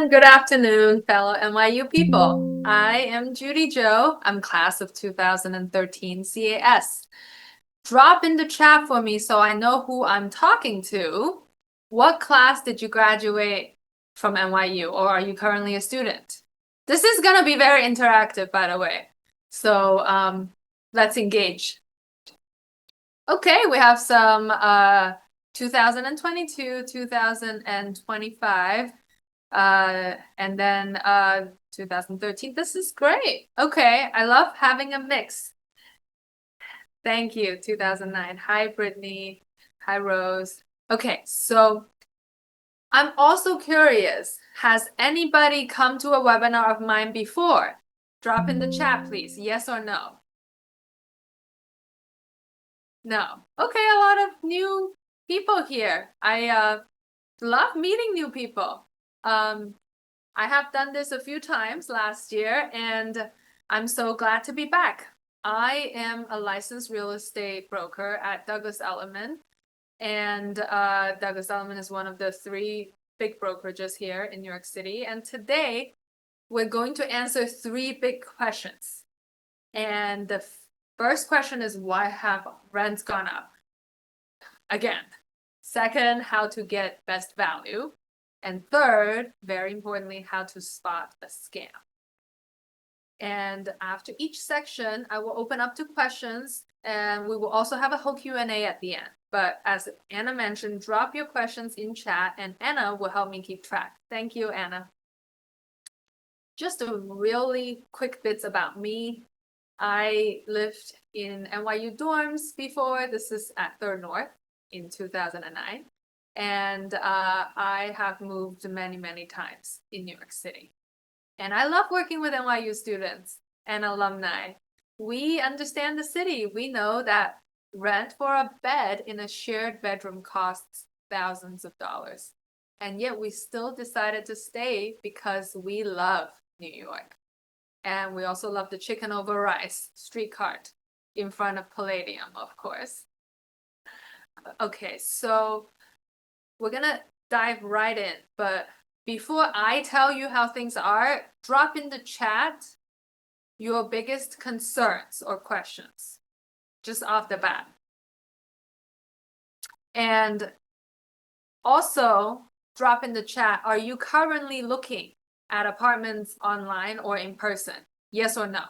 everyone. Good afternoon, fellow NYU people. I am Judy Joe. I'm class of 2013 CAS. Drop in the chat for me so I know who I'm talking to. What class did you graduate from NYU, or are you currently a student? This is going to be very interactive, by the way. So let's engage. Okay, we have some 2022, 2025. And then 2013. This is great. Okay, I love having a mix. Thank you, 2009. Hi, Brittany. Hi, Rose. Okay, so I'm also curious. Has anybody come to a webinar of mine before? Drop in the chat, please. Yes or no? No. Okay, a lot of new people here. I love meeting new people. I have done this a few times last year, and I'm so glad to be back. I am a licensed real estate broker at Douglas Elliman, and Douglas Elliman is one of the 3 big brokerages here in New York City. And today, we're going to answer 3 big questions. And the first question is, why have rents gone up? Again. Second, how to get best value. And third, very importantly, how to spot a scam. And after each section, I will open up to questions, and we will also have a whole Q&A at the end. But as Anna mentioned, drop your questions in chat, and Anna will help me keep track. Thank you, Anna. Just a really quick bits about me. I lived in NYU dorms before. This is at Third North in 2009. And I have moved many, many times in New York City. And I love working with NYU students and alumni. We understand the city. We know that rent for a bed in a shared bedroom costs thousands of dollars. And yet we still decided to stay because we love New York. And we also love the chicken over rice street cart in front of Palladium, of course. Okay, so we're gonna dive right in, but before I tell you how things are, drop in the chat your biggest concerns or questions, just off the bat. And also drop in the chat, are you currently looking at apartments online or in person? Yes or no?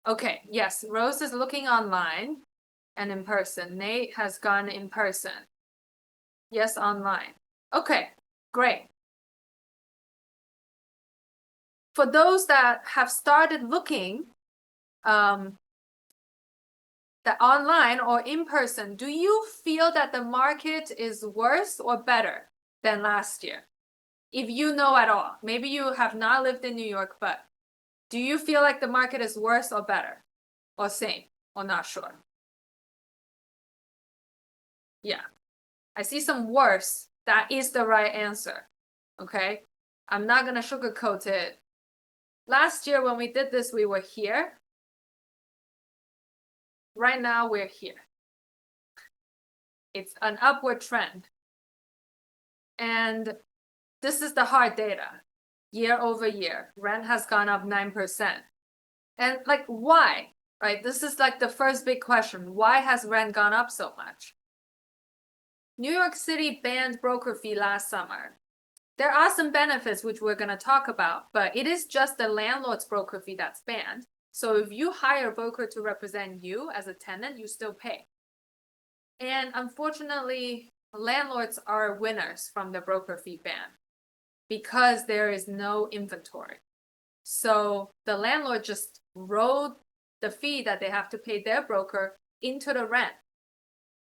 Okay, yes, Rose is looking online and in person. Nate has gone in person. Yes, online. Okay, great. For those that have started looking that online or in person, do you feel that the market is worse or better than last year? If you know at all, maybe you have not lived in New York, but do you feel like the market is worse or better or same or not sure? Yeah, I see some worse. That is the right answer. Okay, I'm not gonna sugarcoat it. Last year when we did this, we were here. Right now we're here. It's an upward trend. And this is the hard data. Year over year, rent has gone up 9%. And like, why? Right? This is like the first big question. Why has rent gone up so much? New York City banned broker fee last summer. There are some benefits which we're going to talk about, but it is just the landlord's broker fee that's banned. So if you hire a broker to represent you as a tenant, you still pay. And unfortunately, landlords are winners from the broker fee ban because there is no inventory. So the landlord just rolled the fee that they have to pay their broker into the rent.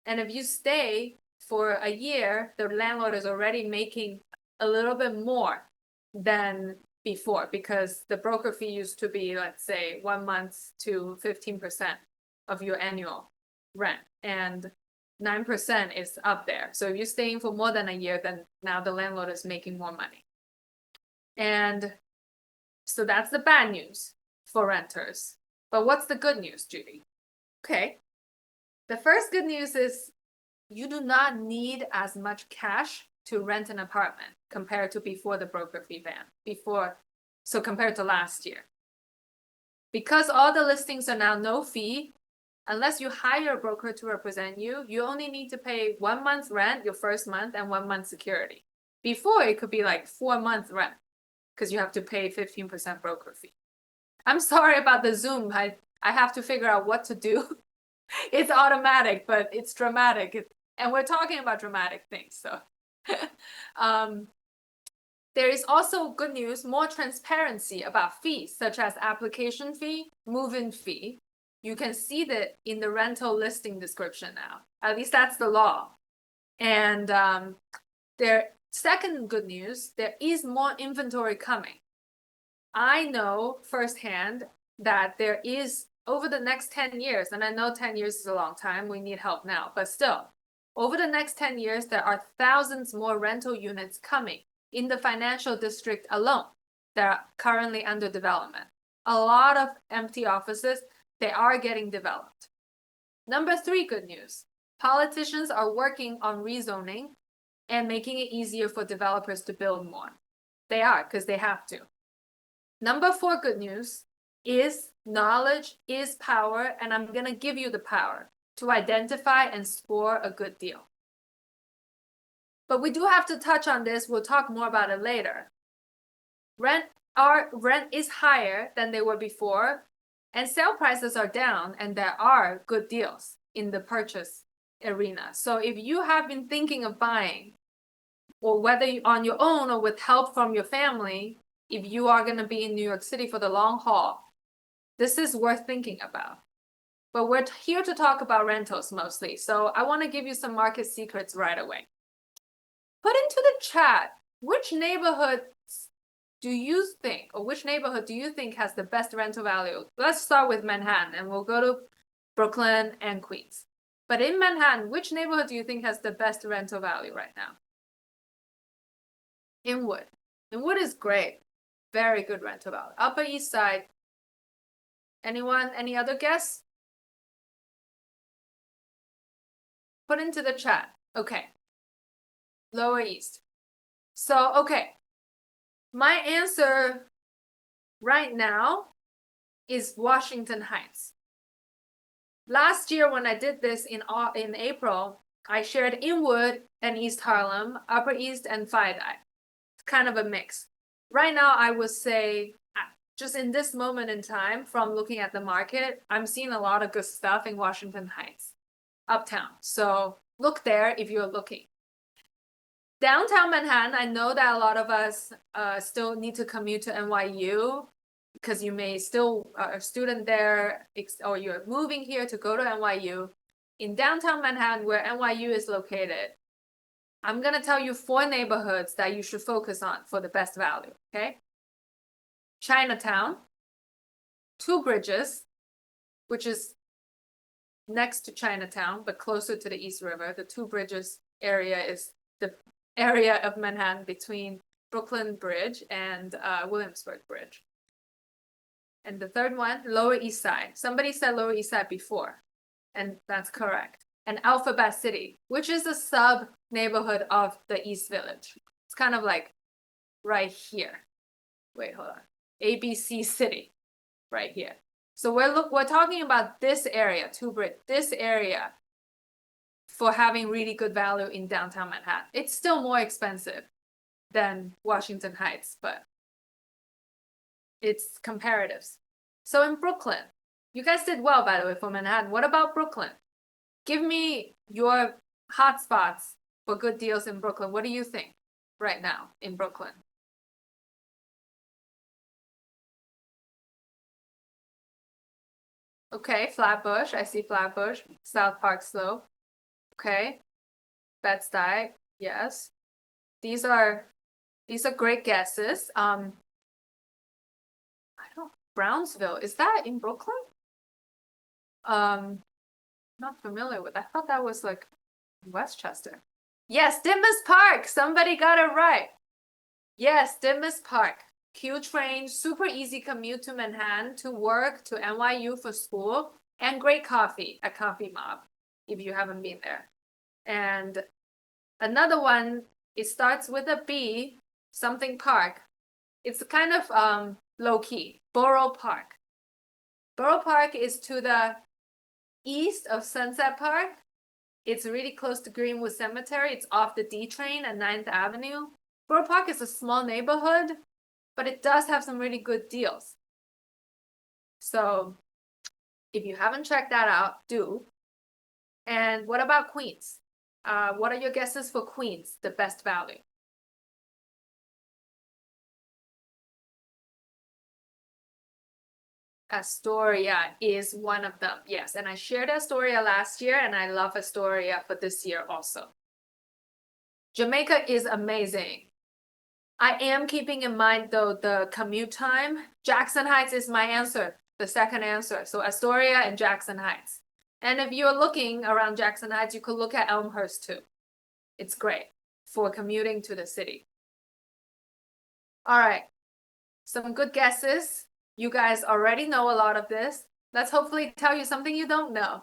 And if you stay for a year, the landlord is already making a little bit more than before because the broker fee used to be, let's say, 1 month to 15% of your annual rent. And 9% is up there. So if you're staying for more than a year, then now the landlord is making more money. And so that's the bad news for renters. But what's the good news, Judy? Okay. The first good news is you do not need as much cash to rent an apartment compared to before the broker fee ban. So compared to last year. Because all the listings are now no fee, unless you hire a broker to represent you, you only need to pay 1 month rent, your first month, and 1 month security. Before, it could be like 4-month rent because you have to pay 15% broker fee. I'm sorry about the Zoom. I have to figure out what to do. It's automatic, but it's dramatic. And we're talking about dramatic things. So there is also good news, more transparency about fees, such as application fee, move-in fee. You can see that in the rental listing description now. At least that's the law. And second good news, there is more inventory coming. I know firsthand that there is, over the next 10 years, and I know 10 years is a long time, we need help now, but still, over the next 10 years, there are thousands more rental units coming in the financial district alone that are currently under development. A lot of empty offices, they are getting developed. Number 3 good news, politicians are working on rezoning and making it easier for developers to build more. They are, because they have to. Number 4 good news is knowledge is power, and I'm going to give you the power to identify and score a good deal. But we do have to touch on this. We'll talk more about it later. Rent is higher than they were before, and sale prices are down, and there are good deals in the purchase arena. So if you have been thinking of buying, or whether you're on your own or with help from your family, if you are going to be in New York City for the long haul, this is worth thinking about. But we're here to talk about rentals mostly, so I want to give you some market secrets right away. Put into the chat, which neighborhood do you think has the best rental value? Let's start with Manhattan, and we'll go to Brooklyn and Queens. But in Manhattan, which neighborhood do you think has the best rental value right now? Inwood. Inwood is great. Very good rental value. Upper East Side. Anyone? Any other guess? Put into the chat. Okay. Lower East. So, okay. My answer right now is Washington Heights. Last year when I did this in April, I shared Inwood and East Harlem, Upper East and Fide. It's kind of a mix. Right now, I would say, just in this moment in time, from looking at the market, I'm seeing a lot of good stuff in Washington Heights, uptown. So look there if you're looking. Downtown Manhattan, I know that a lot of us still need to commute to NYU because you may still are a student there, or you're moving here to go to NYU. In downtown Manhattan, where NYU is located, I'm going to tell you 4 neighborhoods that you should focus on for the best value, okay? Chinatown, Two Bridges, which is next to Chinatown, but closer to the East River. The Two Bridges area is the area of Manhattan between Brooklyn Bridge and Williamsburg Bridge. And the third one, Lower East Side. Somebody said Lower East Side before, and that's correct. And Alphabet City, which is a sub neighborhood of the East Village. It's kind of like right here. Wait, hold on. ABC City, right here. So we're talking about this area, this area, for having really good value in downtown Manhattan. It's still more expensive than Washington Heights, but it's comparatives. So in Brooklyn, you guys did well, by the way, for Manhattan. What about Brooklyn? Give me your hotspots for good deals in Brooklyn. What do you think right now in Brooklyn? Okay, Flatbush. I see Flatbush. South Park Slope. Okay. Bed-Stuy. Yes. These are great guesses. Brownsville. Is that in Brooklyn? Not familiar with. I thought that was like Westchester. Yes, Dimas Park. Somebody got it right. Yes, Dimas Park. Q train, super easy commute to Manhattan, to work, to NYU for school, and great coffee at Coffee Mob. if you haven't been there. And another one, it starts with a B, something park. It's kind of low-key, Borough Park. Borough Park is to the east of Sunset Park. It's really close to Greenwood Cemetery. It's off the D train at 9th Avenue. Borough Park is a small neighborhood, but it does have some really good deals. So if you haven't checked that out, do. And what about Queens? What are your guesses for Queens, the best value? Astoria is one of them, yes. And I shared Astoria last year, and I love Astoria for this year also. Jamaica is amazing. I am keeping in mind, though, the commute time. Jackson Heights is my answer, the second answer. So Astoria and Jackson Heights. And if you're looking around Jackson Heights, you could look at Elmhurst too. It's great for commuting to the city. All right, some good guesses. You guys already know a lot of this. Let's hopefully tell you something you don't know.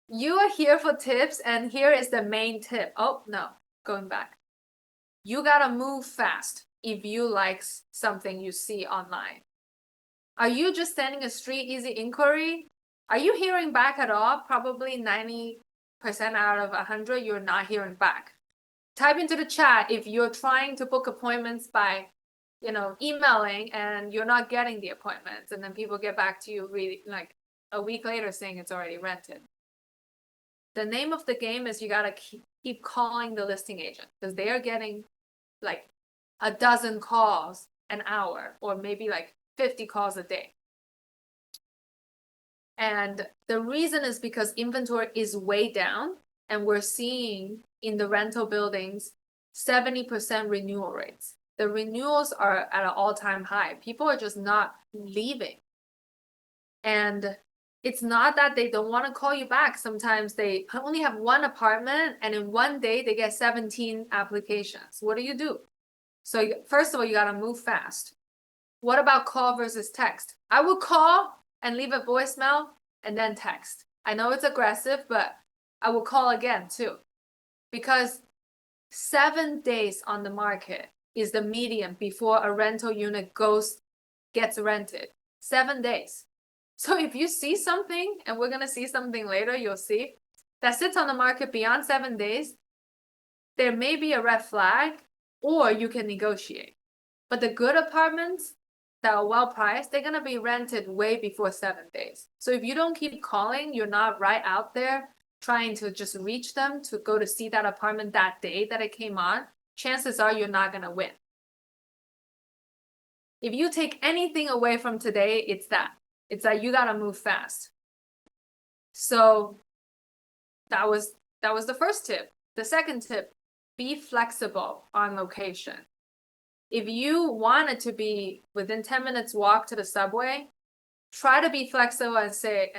You are here for tips, and here is the main tip. Oh, no, going back. You gotta move fast if you like something you see online. Are you just sending a street easy inquiry? Are you hearing back at all? Probably 90% out of 100, you're not hearing back. Type into the chat if you're trying to book appointments by, emailing and you're not getting the appointments, and then people get back to you really like a week later saying it's already rented. The name of the game is you gotta keep calling the listing agent, because they are getting like a dozen calls an hour, or maybe like 50 calls a day. And the reason is because inventory is way down, and we're seeing in the rental buildings 70% renewal rates. The renewals are at an all-time high. People are just not leaving. And it's not that they don't want to call you back. Sometimes they only have one apartment, and in one day they get 17 applications. What do? So first of all, you got to move fast. What about call versus text? I would call and leave a voicemail and then text. I know it's aggressive, but I will call again too. Because 7 days on the market is the median before a rental unit gets rented. 7 days. So if you see something, and we're gonna see something later, you'll see, that sits on the market beyond 7 days, there may be a red flag, or you can negotiate. But the good apartments that are well priced, they're gonna be rented way before 7 days. So if you don't keep calling, you're not right out there trying to just reach them to go to see that apartment that day that it came on, chances are you're not gonna win. If you take anything away from today, it's that. It's that you gotta move fast. So that was the first tip. The second tip, be flexible on location. If you want it to be within 10 minutes walk to the subway, try to be flexible and say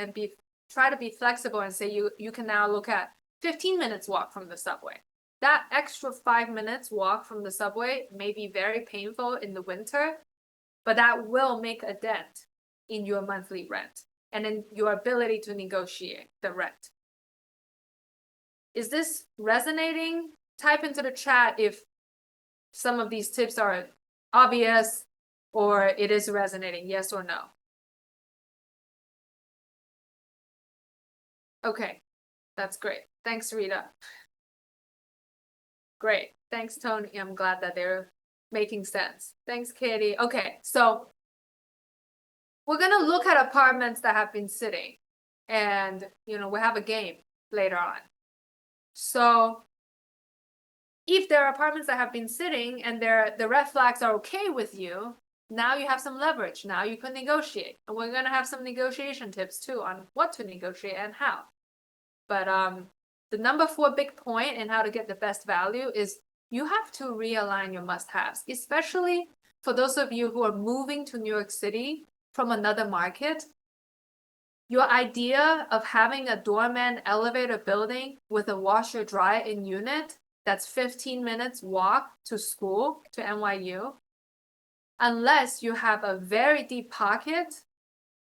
you can now look at 15 minutes walk from the subway. That extra 5 minutes walk from the subway may be very painful in the winter, but that will make a dent in your monthly rent and in your ability to negotiate the rent. Is this resonating? Type into the chat if some of these tips are obvious or it is resonating, yes or no. Okay, that's great. Thanks, Rita. Great. Thanks, Tony. I'm glad that they're making sense. Thanks, Katie. Okay, so we're gonna look at apartments that have been sitting, and we have a game later on. So if there are apartments that have been sitting and the red flags are okay with you, now you have some leverage. Now you can negotiate. And we're gonna have some negotiation tips too on what to negotiate and how. But the number 4 big point in how to get the best value is you have to realign your must-haves, especially for those of you who are moving to New York City from another market. Your idea of having a doorman elevator building with a washer dryer in unit that's 15 minutes walk to school, to NYU, unless you have a very deep pocket,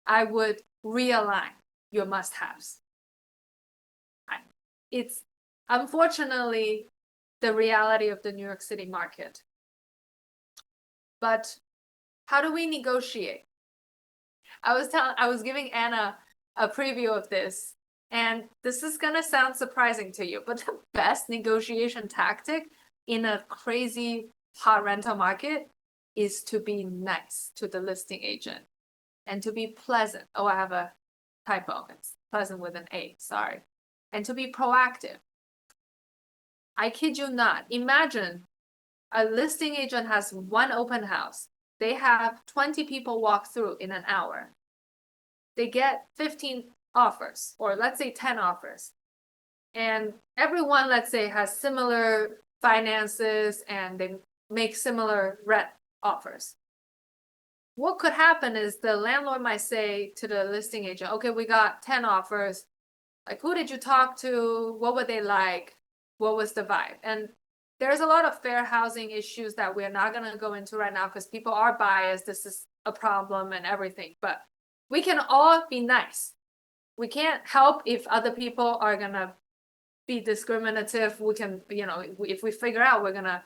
I would realign your must-haves. it's unfortunately the reality of the New York City market. But how do we negotiate? I was giving Anna a preview of this, and this is gonna sound surprising to you, but the best negotiation tactic in a crazy hot rental market is to be nice to the listing agent and to be pleasant. Oh, I have a typo. It's pleasant with an A, sorry. And to be proactive. I kid you not. Imagine a listing agent has one open house. They have 20 people walk through in an hour. They get 15 offers, or let's say 10 offers. And everyone, let's say, has similar finances and they make similar rent offers. What could happen is the landlord might say to the listing agent, okay, we got 10 offers. Like, who did you talk to? What were they like? What was the vibe? And there's a lot of fair housing issues that we're not going to go into right now because people are biased. This is a problem and everything. But we can all be nice. We can't help if other people are going to be discriminative. We can, if we figure out, we're going to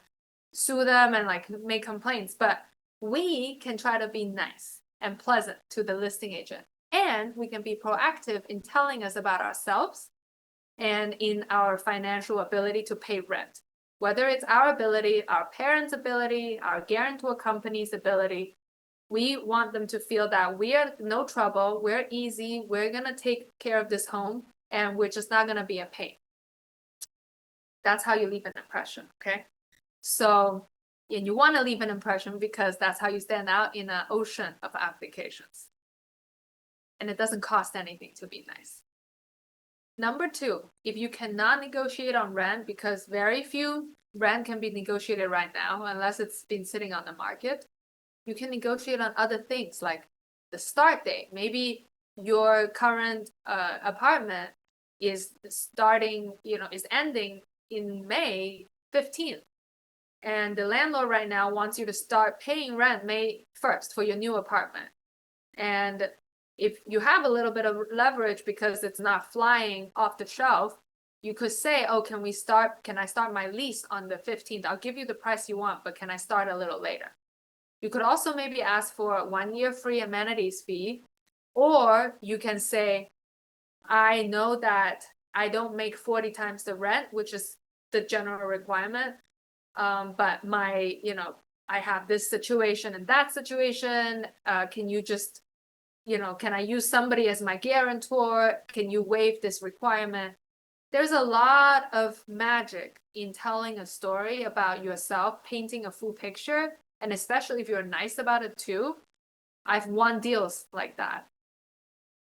sue them and like make complaints. But we can try to be nice and pleasant to the listing agent. And we can be proactive in telling us about ourselves and in our financial ability to pay rent. Whether it's our ability, our parents' ability, our guarantor company's ability, we want them to feel that we are no trouble, we're easy, we're going to take care of this home, and we're just not going to be a pain. That's how you leave an impression, okay? So, and you want to leave an impression because that's how you stand out in an ocean of applications. And it doesn't cost anything to be nice. Number two, if you cannot negotiate on rent, because very few rent can be negotiated right now, unless it's been sitting on the market, you can negotiate on other things like the start date. Maybe your current apartment is starting, is ending in May 15th. And the landlord right now wants you to start paying rent May 1st for your new apartment. And if you have a little bit of leverage because it's not flying off the shelf, you could say, oh, can I start my lease on the 15th? I'll give you the price you want, but can I start a little later? You could also maybe ask for a 1-year free amenities fee, or you can say, I know that I don't make 40 times the rent, which is the general requirement. But I have this situation and that situation. Can you just, can I use somebody as my guarantor? Can you waive this requirement? There's a lot of magic in telling a story about yourself, painting a full picture. And especially if you're nice about it too. I've won deals like that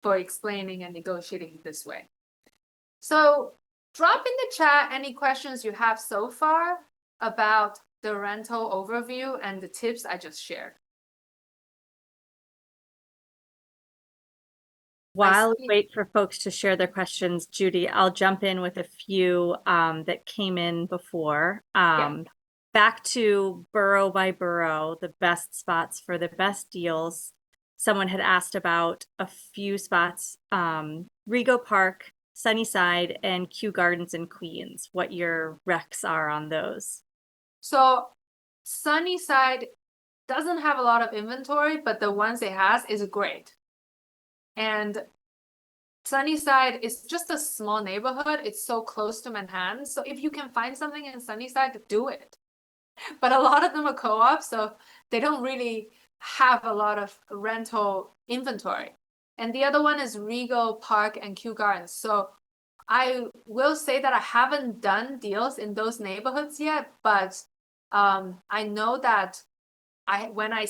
for explaining and negotiating this way. So drop in the chat any questions you have so far about the rental overview and the tips I just shared. While we wait for folks to share their questions, Judy, I'll jump in with a few that came in before. Back to borough by borough, the best spots for the best deals. Someone had asked about a few spots, Rego Park, Sunnyside, and Kew Gardens in Queens, what your recs are on those. So Sunnyside doesn't have a lot of inventory, but the ones it has is great. And Sunnyside is just a small neighborhood. It's so close to Manhattan. So if you can find something in Sunnyside, do it. But a lot of them are co-op, so they don't really have a lot of rental inventory. And the other one is Rego Park and Kew Gardens. So I will say that I haven't done deals in those neighborhoods yet, but I know that when I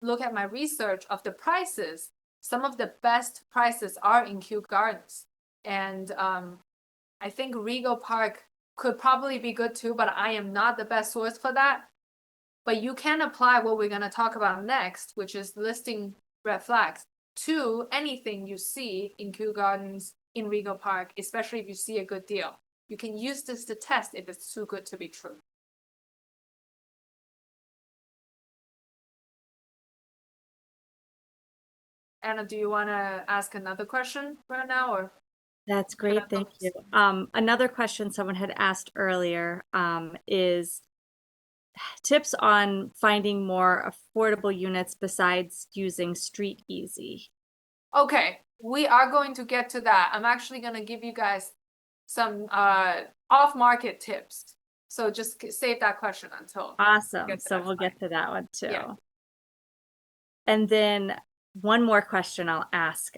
look at my research of the prices, some of the best prices are in Kew Gardens. And I think Rego Park could probably be good too, but I am not the best source for that. But you can apply what we're going to talk about next, which is listing red flags, to anything you see in Kew Gardens, in Rego Park, especially if you see a good deal. You can use this to test if it's too good to be true. Anna, do you want to ask another question right now, or? That's What great. are Thank you. those? Another question someone had asked earlier, is tips on finding more affordable units besides using Street Easy. Okay, we are going to get to that. I'm actually going to give you guys some off-market tips. So just save that question until we Awesome. get to So that we'll slide. get to that one Yeah. too. And then one more question I'll ask.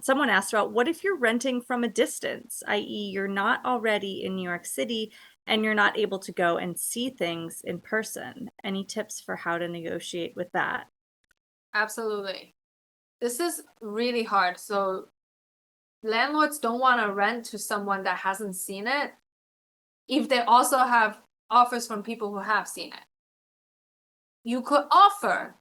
Someone asked about what if you're renting from a distance, i.e., you're not already in New York City and you're not able to go and see things in person? Any tips for how to negotiate with that? Absolutely. This is really hard. So landlords don't want to rent to someone that hasn't seen it if they also have offers from people who have seen it. You could offer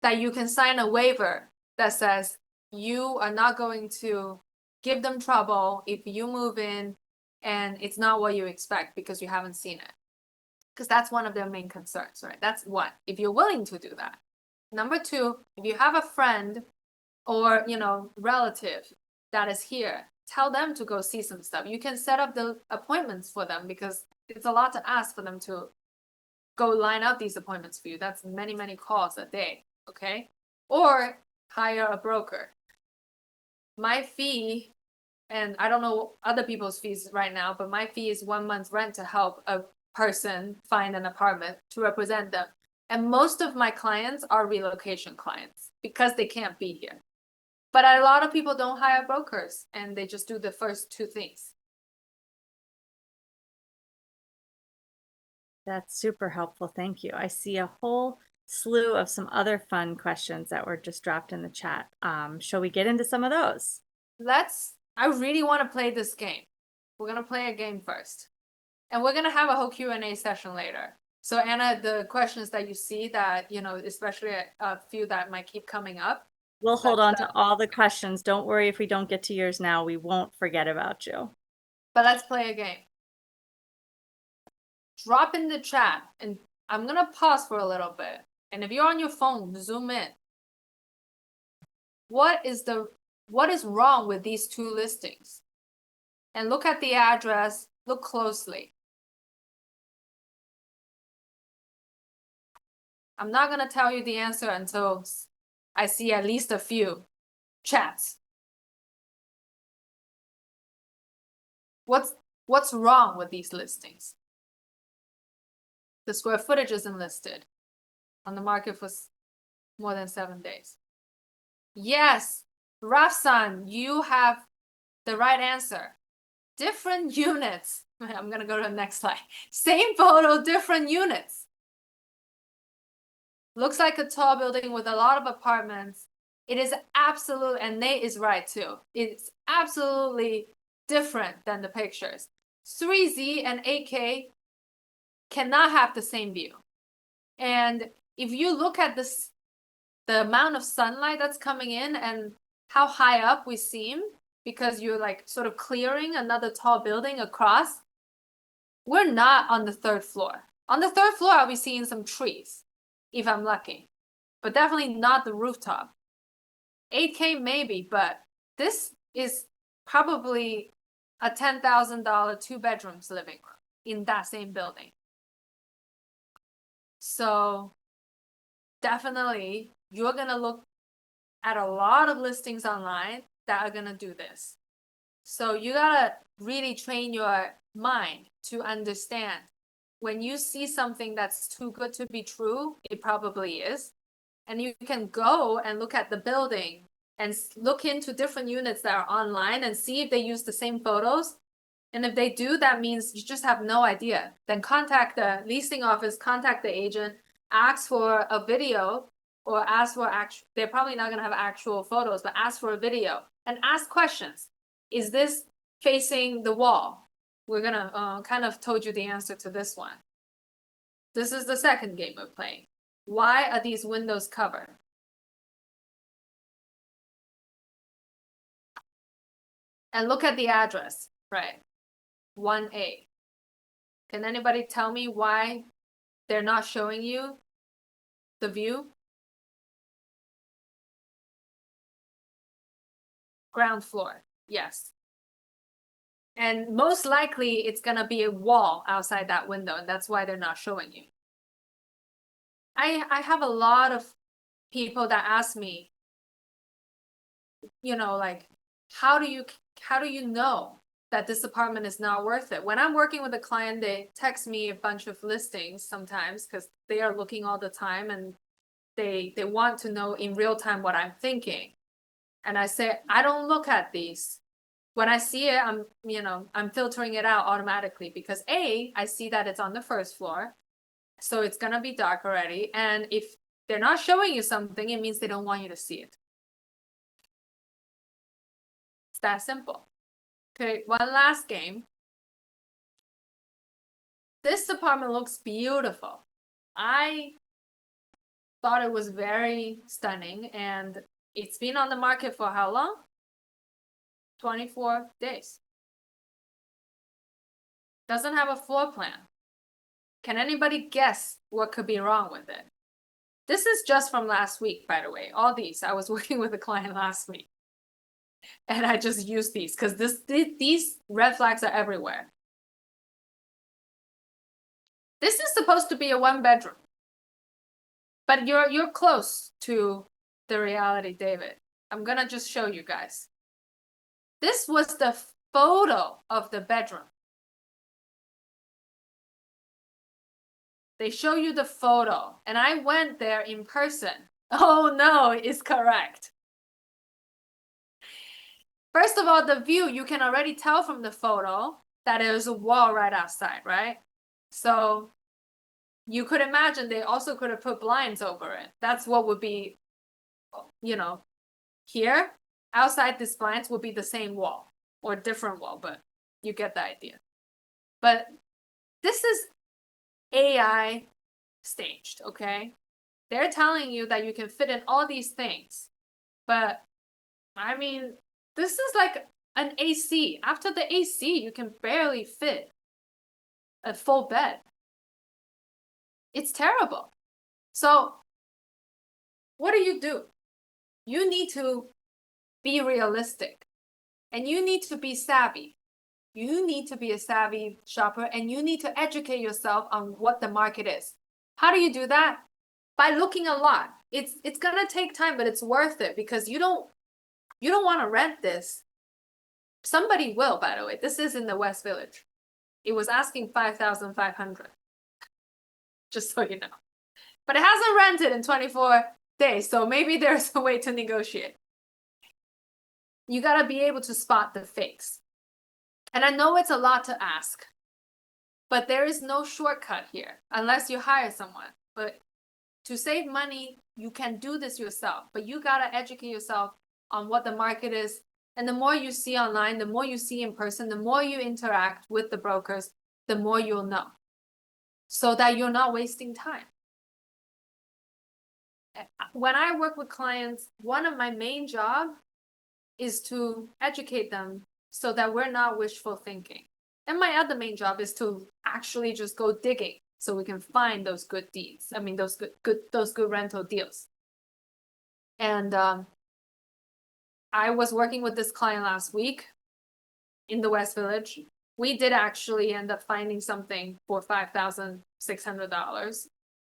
that you can sign a waiver that says you are not going to give them trouble if you move in and it's not what you expect because you haven't seen it. Because that's one of their main concerns, right? That's one, if you're willing to do that. Number two, if you have a friend or, you know, relative that is here, tell them to go see some stuff. You can set up the appointments for them because it's a lot to ask for them to go line up these appointments for you. That's many, many calls a day, okay? Or hire a broker. My fee, and I don't know other people's fees right now, but my fee is 1 month's rent to help a person find an apartment to represent them. And most of my clients are relocation clients because they can't be here. But a lot of people don't hire brokers and they just do the first two things. That's super helpful. Thank you. I see a whole slew of some other fun questions that were just dropped in the chat. Shall we get into some of those? I really want to play this game. We're going to play a game first. And we're going to have a whole Q&A session later. So Anna, the questions that you see that, you know, especially a few that might keep coming up. We'll hold on to all the questions. Don't worry if we don't get to yours now. We won't forget about you. But let's play a game. Drop in the chat and I'm going to pause for a little bit. And if you're on your phone, zoom in. What is wrong with these two listings? And look at the address, look closely. I'm not going to tell you the answer until I see at least a few chats. What's wrong with these listings? The square footage isn't listed on the market for more than 7 days. Yes, Rafsan, you have the right answer. Different units. I'm gonna go to the next slide. Same photo, different units. Looks like a tall building with a lot of apartments. It is absolute, and Nate is right too. It's absolutely different than the pictures. 3Z and 8K cannot have the same view. And if you look at this, the amount of sunlight that's coming in and how high up we seem, because you're like sort of clearing another tall building across, we're not on the 3rd floor. On the 3rd floor, I'll be seeing some trees, if I'm lucky, but definitely not the rooftop. 8K maybe, but this is probably a $10,000 2 bedrooms living room in that same building. So definitely you're gonna look at a lot of listings online that are gonna do this. So you gotta really train your mind to understand when you see something that's too good to be true, it probably is. And you can go and look at the building and look into different units that are online and see if they use the same photos. And if they do, that means you just have no idea. Then contact the leasing office, contact the agent, ask for a video or ask for actual, they're probably not gonna have actual photos, but ask for a video and ask questions. Is this facing the wall? We're gonna kind of told you the answer to this one. This is the second game we're playing. Why are these windows covered? And look at the address, right? 1A. Can anybody tell me why they're not showing you the view? Ground floor, yes. And most likely it's gonna be a wall outside that window, and that's why they're not showing you. I have a lot of people that ask me, like, how do you know that this apartment is not worth it? When I'm working with a client, they text me a bunch of listings sometimes because they are looking all the time and they want to know in real time what I'm thinking. And I say, I don't look at these. When I see it, I'm filtering it out automatically because I see that it's on the first floor. So it's gonna be dark already. And if they're not showing you something, it means they don't want you to see it. It's that simple. Okay, one last game. This apartment looks beautiful. I thought it was very stunning, and it's been on the market for how long? 24 days. Doesn't have a floor plan. Can anybody guess what could be wrong with it? This is just from last week, by the way. All these, I was working with a client last week. And I just used these because these red flags are everywhere. This is supposed to be a 1-bedroom. But you're close to the reality, David. I'm gonna just show you guys. This was the photo of the bedroom. They show you the photo, and I went there in person. Oh no, it's correct. First of all, the view, you can already tell from the photo that there's a wall right outside, right? So you could imagine they also could have put blinds over it. That's what would be, here. Outside these blinds would be the same wall or different wall, but you get the idea. But this is AI staged, okay? They're telling you that you can fit in all these things, but I mean, this is like an AC. After the AC, you can barely fit a full bed. It's terrible. So what do? You need to be realistic and you need to be savvy. You need to be a savvy shopper and you need to educate yourself on what the market is. How do you do that? By looking a lot. It's gonna take time, but it's worth it because you don't want to rent this. Somebody will, by the way. This is in the West Village. It was asking 5,500. Just so you know. But it hasn't rented in 24 days, so maybe there's a way to negotiate. You gotta be able to spot the fakes. And I know it's a lot to ask, but there is no shortcut here unless you hire someone. But to save money, you can do this yourself, but you gotta educate yourself on what the market is. And the more you see online, the more you see in person, the more you interact with the brokers, the more you'll know. So that you're not wasting time. When I work with clients, one of my main job is to educate them so that we're not wishful thinking. And my other main job is to actually just go digging so we can find those good deeds. I mean, those good rental deals. And I was working with this client last week in the West Village. We did actually end up finding something for $5,600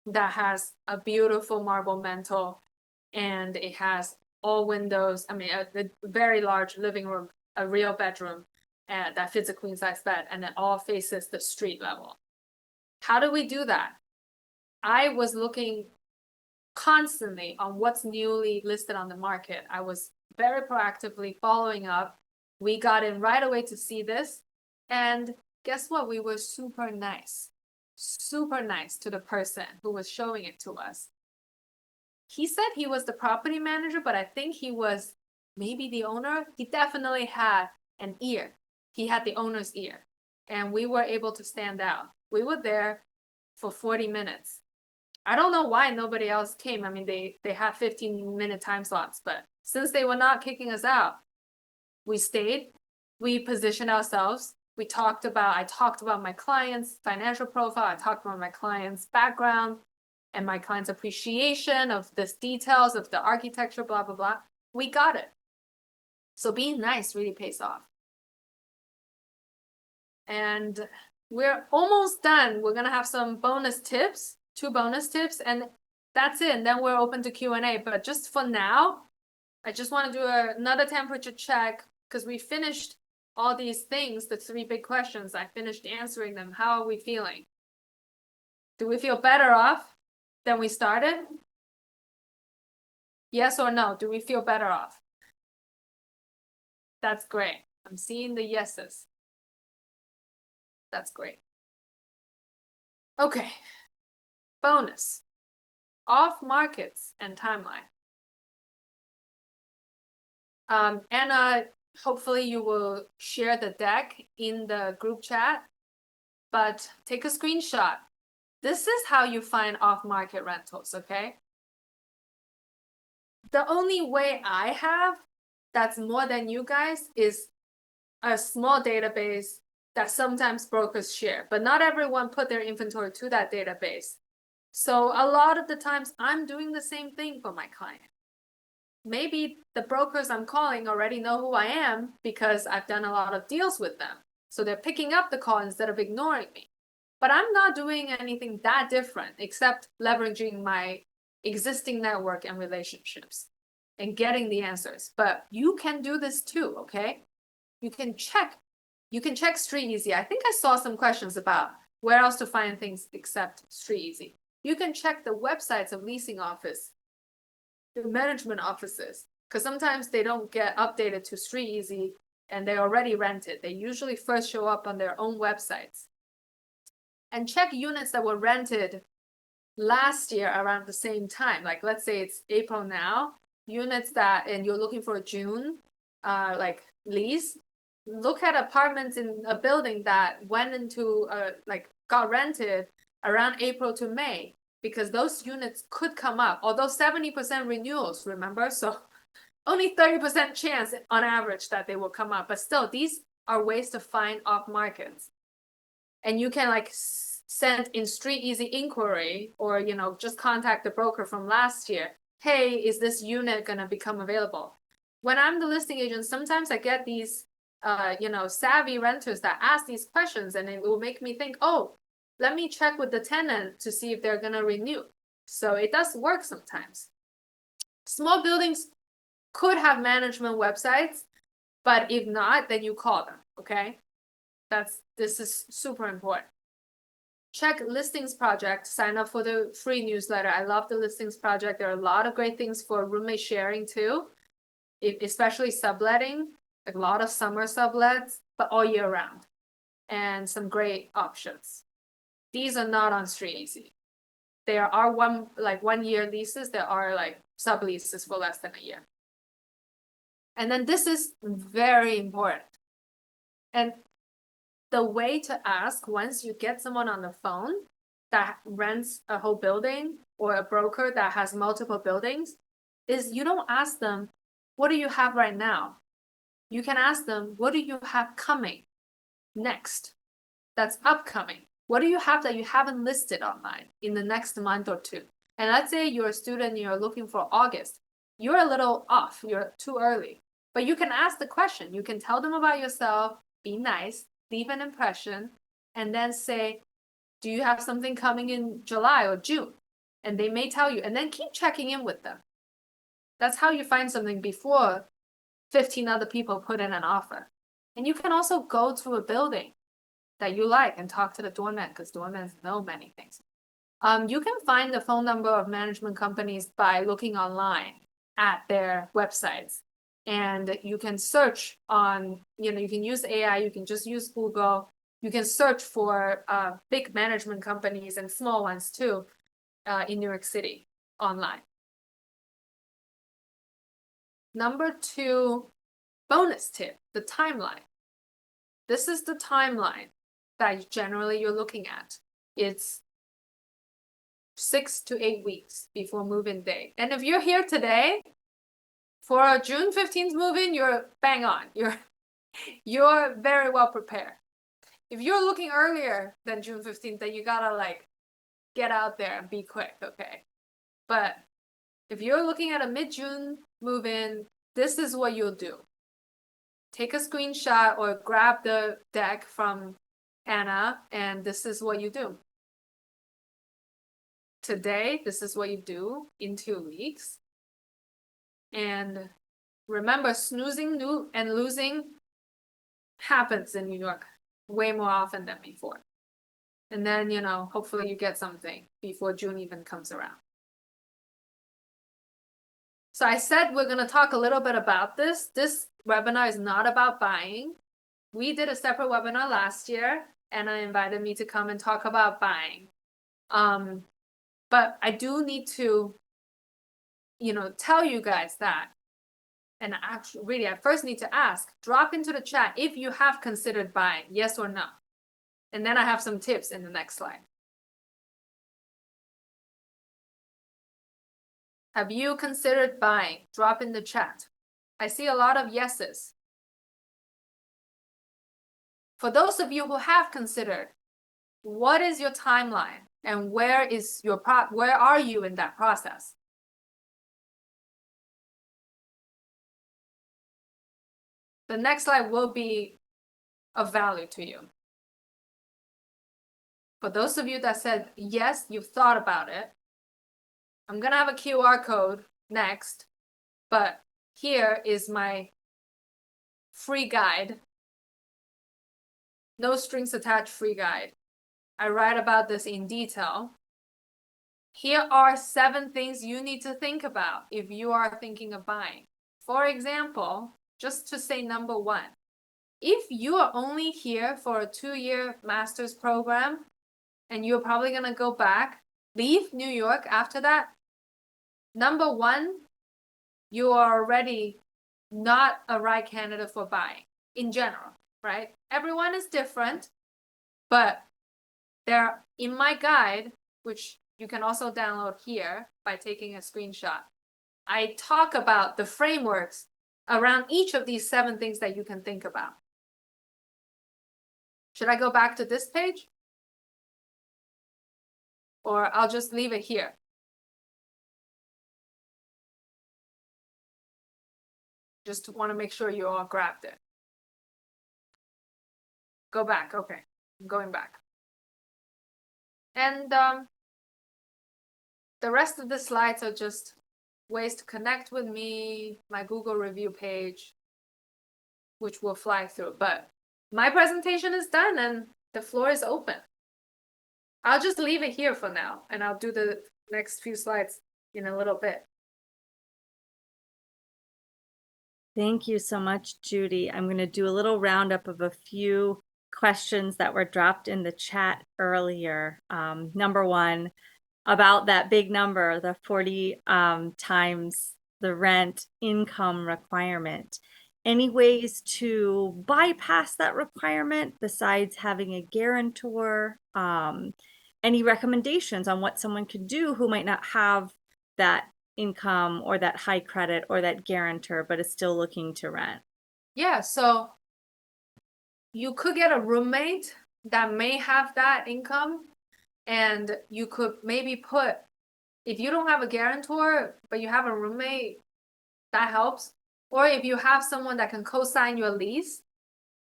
that has a beautiful marble mantle and it has all windows. I mean, a very large living room, a real bedroom that fits a queen size bed, and it all faces the street level. How do we do that? I was looking constantly on what's newly listed on the market. I was very proactively following up. We got in right away to see this. And guess what? We were super nice to the person who was showing it to us. He said he was the property manager, but I think he was maybe the owner. He definitely had an ear. He had the owner's ear. And we were able to stand out. We were there for 40 minutes. I don't know why nobody else came. I mean, they had 15-minute time slots, but since they were not kicking us out, we stayed. We positioned ourselves. I talked about my client's financial profile. I talked about my client's background and my client's appreciation of the details of the architecture, blah, blah, blah. We got it. So being nice really pays off. And we're almost done. We're gonna have some bonus tips, 2 bonus tips, and that's it. And then we're open to Q&A. But just for now, I just want to do another temperature check because we finished all these things, the 3 big questions. I finished answering them. How are we feeling? Do we feel better off than we started? Yes or no? Do we feel better off? That's great. I'm seeing the yeses. That's great. Okay. Bonus. Off markets and timeline. Anna, hopefully you will share the deck in the group chat, but take a screenshot. This is how you find off-market rentals, okay? The only way I have that's more than you guys is a small database that sometimes brokers share, but not everyone put their inventory to that database. So a lot of the times I'm doing the same thing for my client. Maybe the brokers I'm calling already know who I am because I've done a lot of deals with them. So they're picking up the call instead of ignoring me. But I'm not doing anything that different except leveraging my existing network and relationships and getting the answers. But you can do this too, okay? You can check Street Easy. I think I saw some questions about where else to find things except Street Easy. You can check the websites of leasing office, the management offices, because sometimes they don't get updated to Street Easy and they're already rented. They usually first show up on their own websites. And check units that were rented last year around the same time. Like let's say it's April now, units that, and you're looking for a June, like lease, look at apartments in a building that went into, got rented around April to May, because those units could come up, although 70% renewals, remember? So only 30% chance on average that they will come up, but still these are ways to find off markets. And you can like send in Street Easy inquiry or, you know, just contact the broker from last year. Hey, is this unit gonna become available? When I'm the listing agent, sometimes I get these, savvy renters that ask these questions and it will make me think, oh, let me check with the tenant to see if they're gonna renew. So it does work sometimes. Small buildings could have management websites, but if not, then you call them, okay? This is super important. Check listings project, sign up for the free newsletter. I love the listings project. There are a lot of great things for roommate sharing too, especially subletting, a lot of summer sublets, but all year round, and some great options. These are not on Street Easy. There are 1 year leases. There are like subleases for less than a year. And then this is very important. And the way to ask once you get someone on the phone that rents a whole building or a broker that has multiple buildings is you don't ask them, what do you have right now? You can ask them, what do you have coming next? That's upcoming. What do you have that you haven't listed online in the next month or 2? And let's say you're a student, you're looking for August. You're a little off, you're too early. But you can ask the question. You can tell them about yourself, be nice, leave an impression, and then say, do you have something coming in July or June? And they may tell you, and then keep checking in with them. That's how you find something before 15 other people put in an offer. And you can also go to a building that you like and talk to the doorman, because doormen know many things. You can find the phone number of management companies by looking online at their websites. And you can search on, you can use AI, you can just use Google. You can search for big management companies and small ones too in New York City online. Number 2, bonus tip, the timeline. This is the timeline that generally you're looking at. It's 6 to 8 weeks before move-in day. And if you're here today, for a June 15th move-in, you're bang on. You're very well prepared. If you're looking earlier than June 15th, then you gotta like get out there and be quick, okay? But if you're looking at a mid-June move-in, this is what you'll do. Take a screenshot or grab the deck from Anna, and this is what you do. Today, this is what you do in 2 weeks. And remember, snoozing and losing happens in New York way more often than before. And then, you know, hopefully you get something before June even comes around. So I said we're going to talk a little bit about this. This webinar is not about buying. We did a separate webinar last year, and Anna invited me to come and talk about buying. But I do need to, you know, tell you guys that. And actually, really, I first need to ask, drop into the chat if you have considered buying, yes or no. And then I have some tips in the next slide. Have you considered buying? Drop in the chat. I see a lot of yeses. For those of you who have considered, what is your timeline and where are you in that process? The next slide will be of value to you. For those of you that said, yes, you've thought about it, I'm going to have a QR code next, but here is my free guide. No strings attached free guide. I write about this in detail. Here are 7 things you need to think about if you are thinking of buying. For example, just to say number 1, if you are only here for a 2-year master's program and you're probably going to go back, leave New York after that, number 1, you are already not a right candidate for buying in general, right? Everyone is different, but there in my guide, which you can also download here by taking a screenshot, I talk about the frameworks around each of these 7 things that you can think about. Should I go back to this page? Or I'll just leave it here. Just want to make sure you all grabbed it. Go back. Okay, I'm going back. And the rest of the slides are just ways to connect with me, my Google review page, which we'll fly through. But my presentation is done and the floor is open. I'll just leave it here for now, and I'll do the next few slides in a little bit. Thank you so much, Judy. I'm going to do a little roundup of a few questions that were dropped in the chat earlier. Number 1, about that big number, the 40 times the rent income requirement. Any ways to bypass that requirement besides having a guarantor? Any recommendations on what someone could do who might not have that income or that high credit or that guarantor, but is still looking to rent? Yeah, so you could get a roommate that may have that income, and you could maybe put, if you don't have a guarantor, but you have a roommate, that helps. Or if you have someone that can co-sign your lease,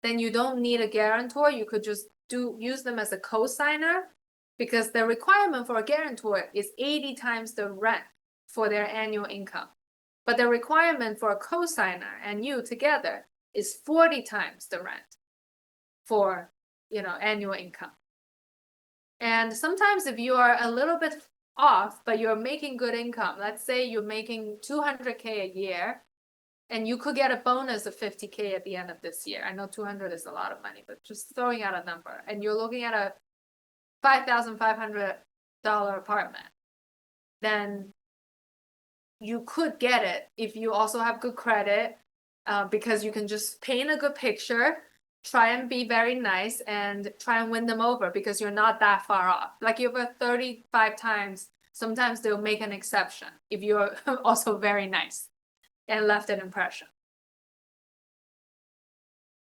then you don't need a guarantor. You could just use them as a co-signer, because the requirement for a guarantor is 80 times the rent for their annual income. But the requirement for a co-signer and you together is 40 times the rent for, you know, annual income. And sometimes if you are a little bit off, but you're making good income, let's say you're making 200K a year, and you could get a bonus of 50K at the end of this year. I know 200 is a lot of money, but just throwing out a number, and you're looking at a $5,500 apartment, then you could get it if you also have good credit, because you can just paint a good picture, try and be very nice, and try and win them over because you're not that far off. Like if you're 35 times, sometimes they'll make an exception if you're also very nice and left an impression.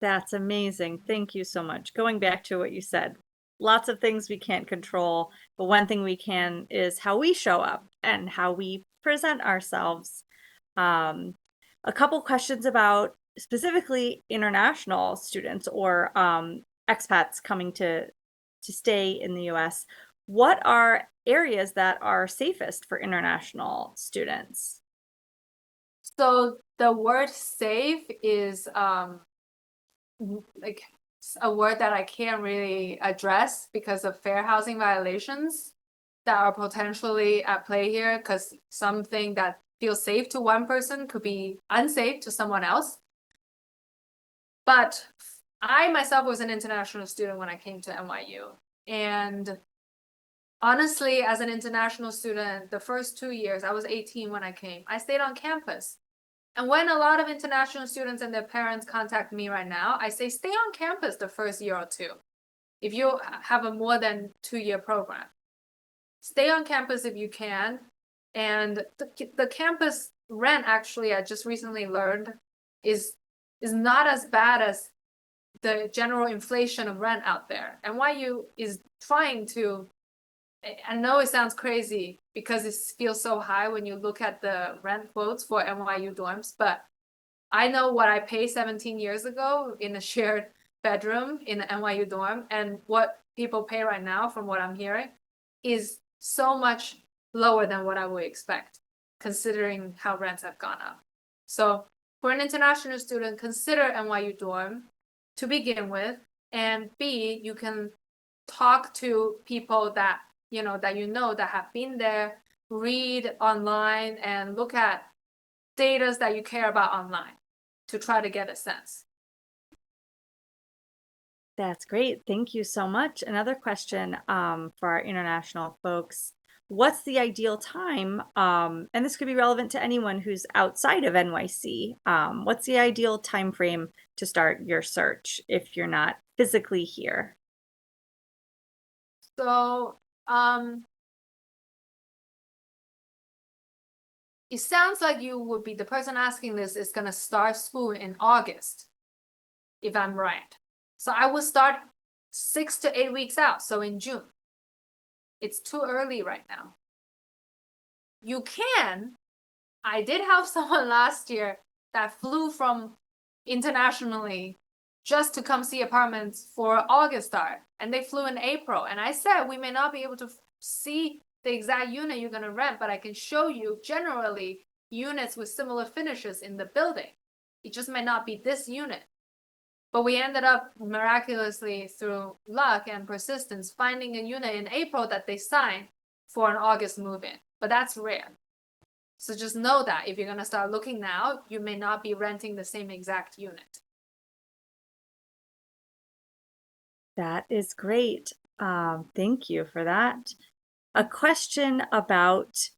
That's amazing. Thank you so much. Going back to what you said, lots of things we can't control, but one thing we can is how we show up and how we present ourselves. A couple questions about specifically international students or expats coming to stay in the US, what are areas that are safest for international students? So the word safe is like a word that I can't really address because of fair housing violations that are potentially at play here, because something that feels safe to one person could be unsafe to someone else. But I myself was an international student when I came to NYU. And honestly, as an international student, the first 2 years, I was 18 when I came, I stayed on campus. And when a lot of international students and their parents contact me right now, I say, stay on campus the first year or two. If you have a more than 2-year program, stay on campus if you can. And the campus rent, actually, I just recently learned, is not as bad as the general inflation of rent out there. NYU is trying to, I know it sounds crazy because it feels so high when you look at the rent quotes for NYU dorms, but I know what I paid 17 years ago in a shared bedroom in an NYU dorm, and what people pay right now, from what I'm hearing, is so much lower than what I would expect, considering how rents have gone up. So for an international student, consider NYU dorm to begin with, and B, you can talk to people that you know that have been there, read online, and look at data that you care about online to try to get a sense. That's great. Thank you so much. Another question for our international folks. What's the ideal time? And this could be relevant to anyone who's outside of NYC. What's the ideal time frame to start your search if you're not physically here? So it sounds like you would be the person asking this is going to start school in August, if I'm right. So I will start 6 to 8 weeks out, so in June. It's too early right now. You can. I did have someone last year that flew from internationally just to come see apartments for August start, and they flew in April. And I said, we may not be able to see the exact unit you're going to rent, but I can show you generally units with similar finishes in the building. It just may not be this unit. But we ended up miraculously, through luck and persistence, finding a unit in April that they signed for an August move-in. But that's rare. So just know that if you're going to start looking now, you may not be renting the same exact unit. That is great. Thank you for that. A question about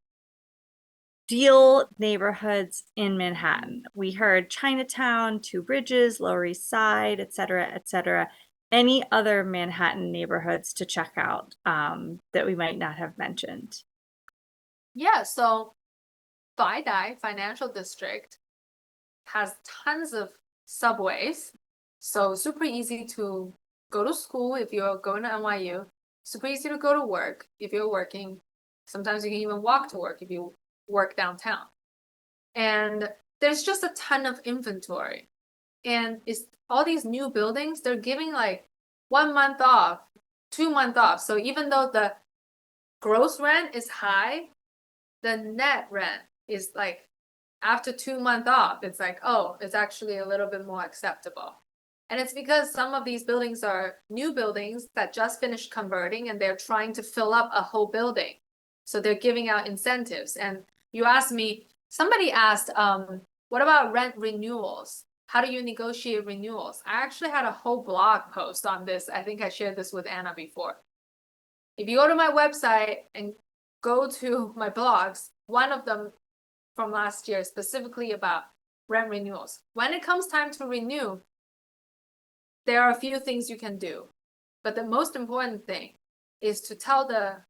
deal neighborhoods in Manhattan. We heard Chinatown, Two Bridges, Lower East Side, et cetera, et cetera. Any other Manhattan neighborhoods to check out that we might not have mentioned? Yeah, so Baidai Financial District has tons of subways. So super easy to go to school if you're going to NYU. Super easy to go to work if you're working. Sometimes you can even walk to work if you work downtown. And there's just a ton of inventory. And it's all these new buildings, they're giving like 1 month off, 2 month off. So even though the gross rent is high, the net rent is like, after 2 month off, it's like, oh, it's actually a little bit more acceptable. And it's because some of these buildings are new buildings that just finished converting, and they're trying to fill up a whole building. So they're giving out incentives. And you asked me, somebody asked, what about rent renewals? How do you negotiate renewals? I actually had a whole blog post on this. I think I shared this with Anna before. If you go to my website and go to my blogs, one of them from last year specifically about rent renewals. When it comes time to renew, there are a few things you can do. But the most important thing is to tell the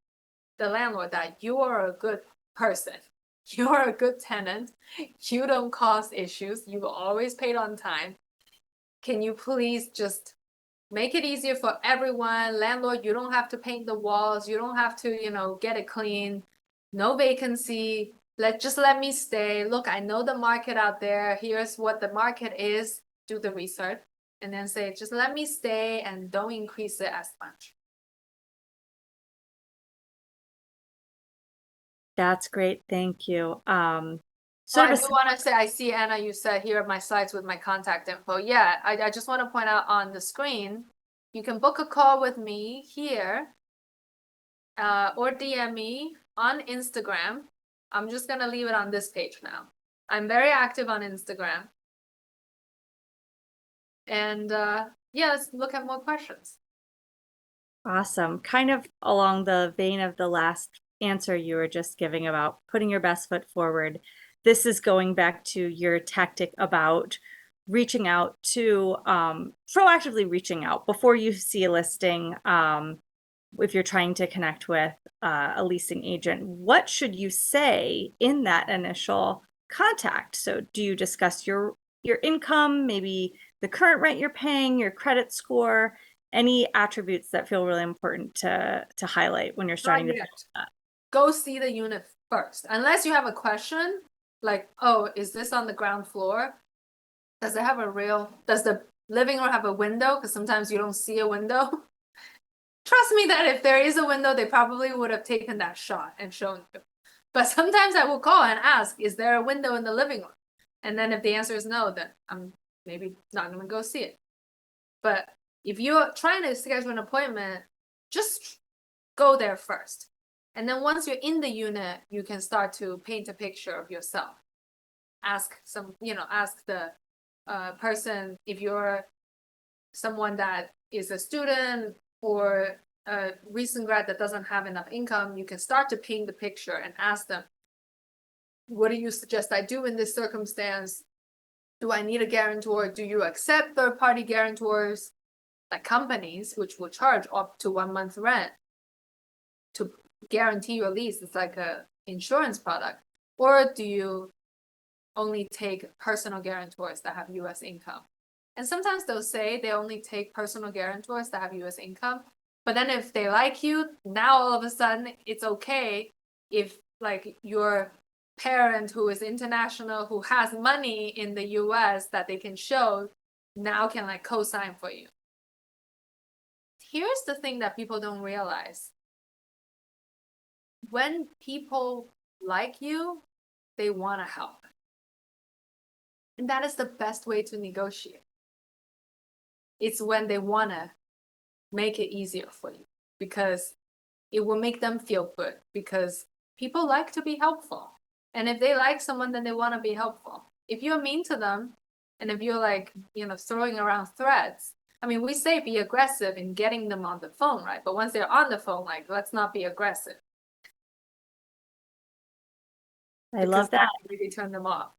landlord that you are a good person. You are a good tenant. You don't cause issues. You always paid on time. Can you please just make it easier for everyone? Landlord, you don't have to paint the walls. You don't have to, get it clean. No vacancy. Just let me stay. Look, I know the market out there. Here's what the market is. Do the research. and then say, just let me stay and don't increase it as much. That's great. Thank you. So I do want to say, I see, Anna, you said here are my slides with my contact info. Yeah, I just want to point out on the screen, you can book a call with me here or DM me on Instagram. I'm just going to leave it on this page now. I'm very active on Instagram. And yeah, let's look at more questions. Awesome. Kind of along the vein of the last answer you were just giving about putting your best foot forward. This is going back to your tactic about reaching out to proactively reaching out before you see a listing. If you're trying to connect with a leasing agent, what should you say in that initial contact? So do you discuss your income, maybe the current rent you're paying, your credit score, any attributes that feel really important to highlight when you're starting to build that? Go see the unit first. Unless you have a question, like, oh, is this on the ground floor? Does the living room have a window? Because sometimes you don't see a window. Trust me that if there is a window, they probably would have taken that shot and shown you. But sometimes I will call and ask, is there a window in the living room? And then if the answer is no, then I'm maybe not going to go see it. But if you're trying to schedule an appointment, just go there first. And then once you're in the unit, you can start to paint a picture of yourself. Ask the person if you're someone that is a student or a recent grad that doesn't have enough income, you can start to paint the picture and ask them, what do you suggest I do in this circumstance? Do I need a guarantor? Do you accept third-party guarantors, like companies, which will charge up to 1 month rent to guarantee your lease? It's like a insurance product. Or do you only take personal guarantors that have US income? And sometimes they'll say they only take personal guarantors that have US income. But then if they like you, now all of a sudden it's okay if like your parent who is international, who has money in the US that they can show, now can like co-sign for you. Here's the thing that people don't realize. When people like you, they want to help. And that is the best way to negotiate. It's when they want to make it easier for you, because it will make them feel good, because people like to be helpful. And if they like someone, then they want to be helpful. If you're mean to them, and if you're like, throwing around threats, I mean, we say be aggressive in getting them on the phone, right? But once they're on the phone, like, let's not be aggressive. I love that. Really turn them off.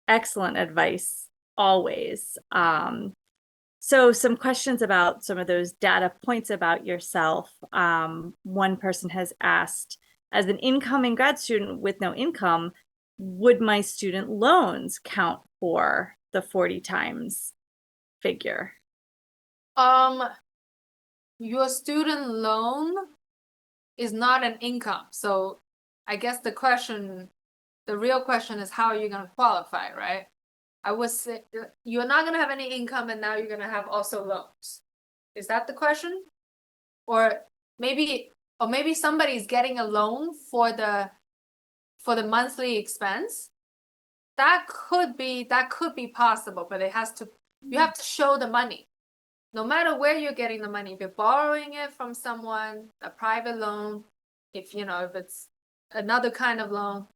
Excellent advice, always. So some questions about some of those data points about yourself. One person has asked, as an incoming grad student with no income, would my student loans count for the 40 times figure? Your student loan is not an income. So I guess the real question is, how are you going to qualify, right? I would say you're not going to have any income and now you're going to have also loans. Is that the question? Or maybe somebody's getting a loan for the monthly expense. That could be possible, but you have to show the money. No matter where you're getting the money, if you're borrowing it from someone, a private loan, if it's another kind of loan,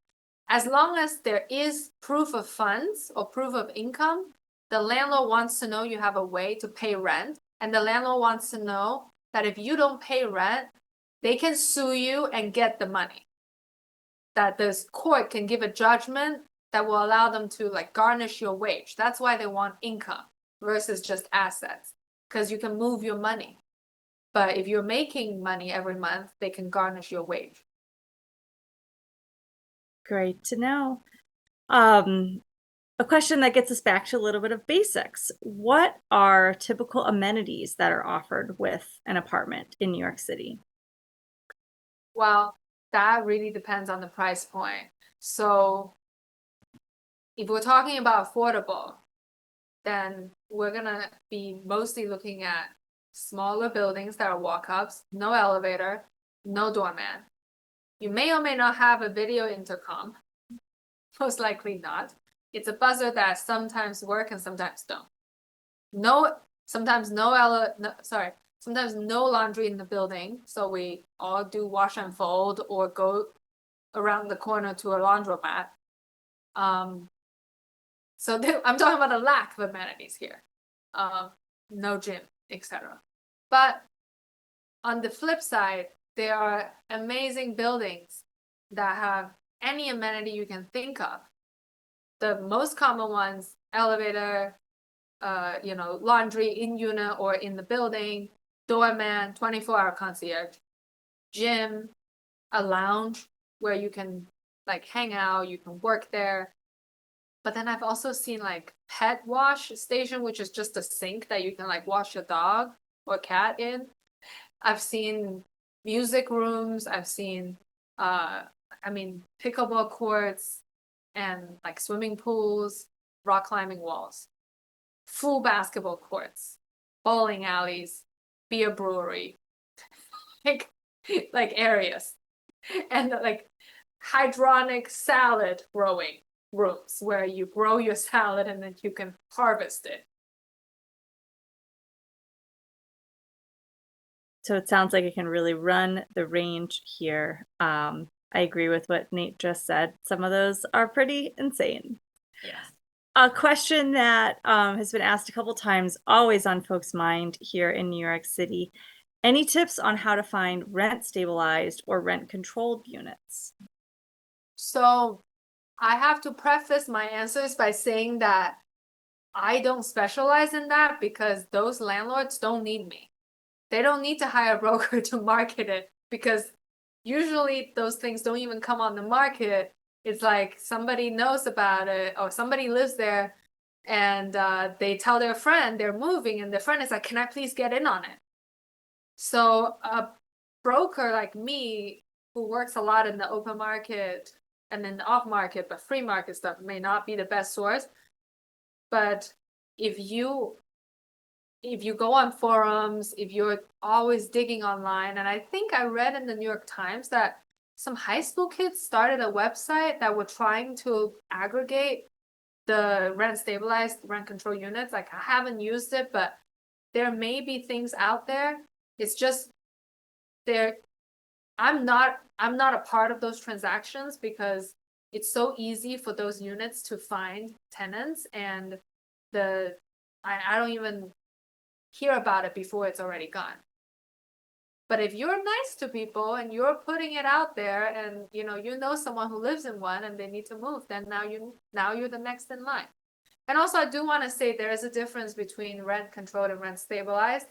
as long as there is proof of funds or proof of income, the landlord wants to know you have a way to pay rent. And the landlord wants to know that if you don't pay rent, they can sue you and get the money. That this court can give a judgment that will allow them to like garnish your wage. That's why they want income versus just assets, because you can move your money. But if you're making money every month, they can garnish your wage. Great to know. A question that gets us back to a little bit of basics. What are typical amenities that are offered with an apartment in New York City? Well, that really depends on the price point. So if we're talking about affordable, then we're gonna be mostly looking at smaller buildings that are walk-ups, no elevator, no doorman. You may or may not have a video intercom. Most likely not. It's a buzzer that sometimes work and sometimes don't. Sometimes no laundry in the building. So we all do wash and fold or go around the corner to a laundromat. So I'm talking about a lack of amenities here. No gym, etc. But on the flip side, there are amazing buildings that have any amenity you can think of. The most common ones, elevator, laundry in unit or in the building, doorman, 24-hour concierge, gym, a lounge where you can like hang out, you can work there. But then I've also seen like pet wash station, which is just a sink that you can like wash your dog or cat in. I've seen music rooms, I've seen pickleball courts and like swimming pools, rock climbing walls, full basketball courts, bowling alleys, beer brewery, like areas, and like hydroponic salad growing rooms where you grow your salad and then you can harvest it. So it sounds like it can really run the range here. I agree with what Nate just said. Some of those are pretty insane. Yes. A question that has been asked a couple times, always on folks' mind here in New York City. Any tips on how to find rent stabilized or rent controlled units? So I have to preface my answers by saying that I don't specialize in that because those landlords don't need me. They don't need to hire a broker to market it because usually those things don't even come on the market. It's like somebody knows about it or somebody lives there and they tell their friend they're moving and their friend is like, can I please get in on it? So a broker like me who works a lot in the open market and then the off market, but free market stuff may not be the best source. But if you go on forums, if you're always digging online, and I think I read in the New York Times that some high school kids started a website that were trying to aggregate the rent stabilized, rent control units. Like I haven't used it, but there may be things out there. It's just I'm not a part of those transactions because it's so easy for those units to find tenants and I don't even hear about it before it's already gone. But if you're nice to people and you're putting it out there and you know someone who lives in one and they need to move, then now you're the next in line. And also I do want to say there is a difference between rent controlled and rent stabilized.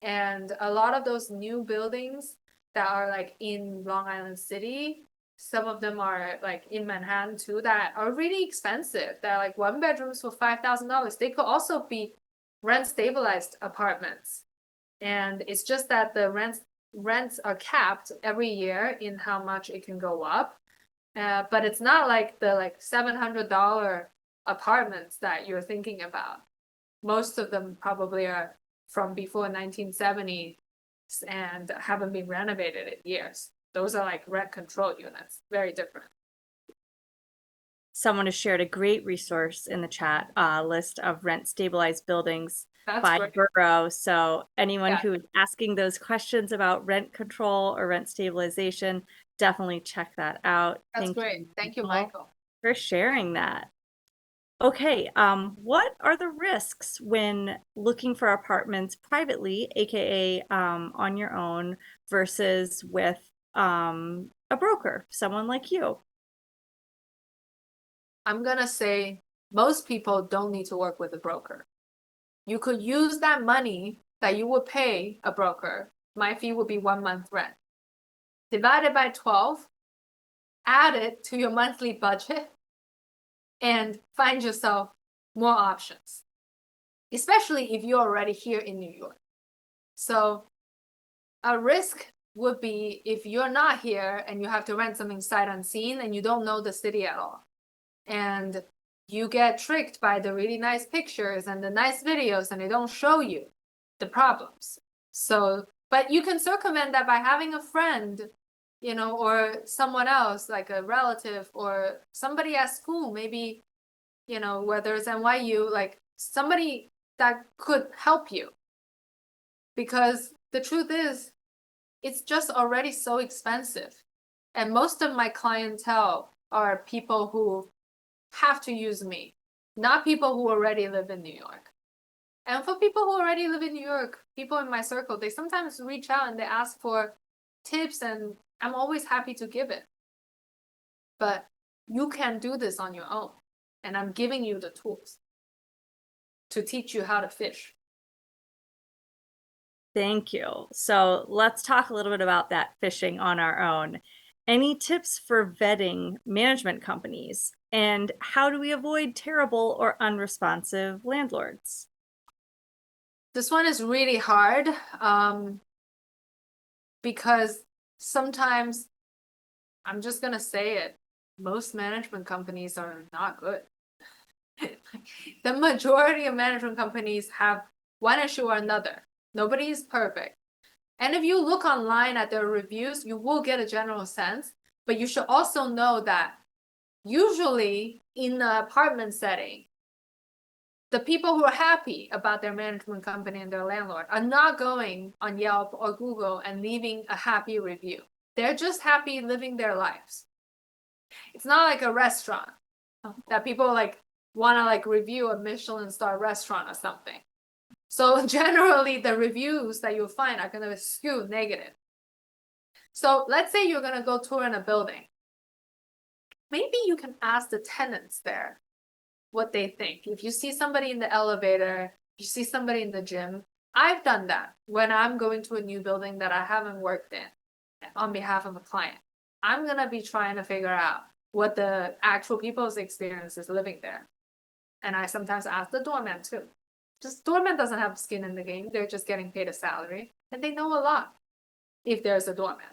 And a lot of those new buildings that are like in Long Island City, some of them are like in Manhattan too, that are really expensive. They're like 1-bedrooms for $5,000. They could also be rent stabilized apartments. And it's just that the rents are capped every year in how much it can go up. But it's not like the $700 apartments that you're thinking about. Most of them probably are from before 1970 and haven't been renovated in years. Those are like rent control units, very different. Someone has shared a great resource in the chat, list of rent stabilized buildings by great. borough. So anyone who is asking those questions about rent control or rent stabilization, definitely check that out. That's great. Thank you, Michael, for sharing that. Okay, what are the risks when looking for apartments privately, aka on your own, versus with a broker, someone like you? I'm gonna say most people don't need to work with a broker. You could use that money that you would pay a broker. My fee would be 1 month rent. Divided by 12, add it to your monthly budget, and find yourself more options, especially if you're already here in New York. So a risk would be if you're not here and you have to rent something sight unseen and you don't know the city at all. And you get tricked by the really nice pictures and the nice videos, and they don't show you the problems. So, but you can circumvent that by having a friend, you know, or someone else, like a relative or somebody at school, maybe, you know, whether it's NYU, like somebody that could help you. Because the truth is, it's just already so expensive. And most of my clientele are people who have to use me, not people who already live in New York. And for people who already live in New York, people in my circle, they sometimes reach out and they ask for tips, and I'm always happy to give it. But you can do this on your own. And I'm giving you the tools to teach you how to fish. Thank you. So let's talk a little bit about that fishing on our own. Any tips for vetting management companies? And how do we avoid terrible or unresponsive landlords? This one is really hard because sometimes, I'm just going to say it, most management companies are not good. The majority of management companies have one issue or another. Nobody is perfect. And if you look online at their reviews, you will get a general sense. But you should also know that usually in the apartment setting, the people who are happy about their management company and their landlord are not going on Yelp or Google and leaving a happy review. They're just happy living their lives. It's not like a restaurant that people like want to like review a Michelin star restaurant or something. So generally the reviews that you'll find are going to skew negative. So let's say you're going to go tour in a building. Maybe you can ask the tenants there what they think. If you see somebody in the elevator, if you see somebody in the gym, I've done that when I'm going to a new building that I haven't worked in on behalf of a client. I'm going to be trying to figure out what the actual people's experience is living there. And I sometimes ask the doorman too. Just doorman doesn't have skin in the game. They're just getting paid a salary and they know a lot if there's a doorman.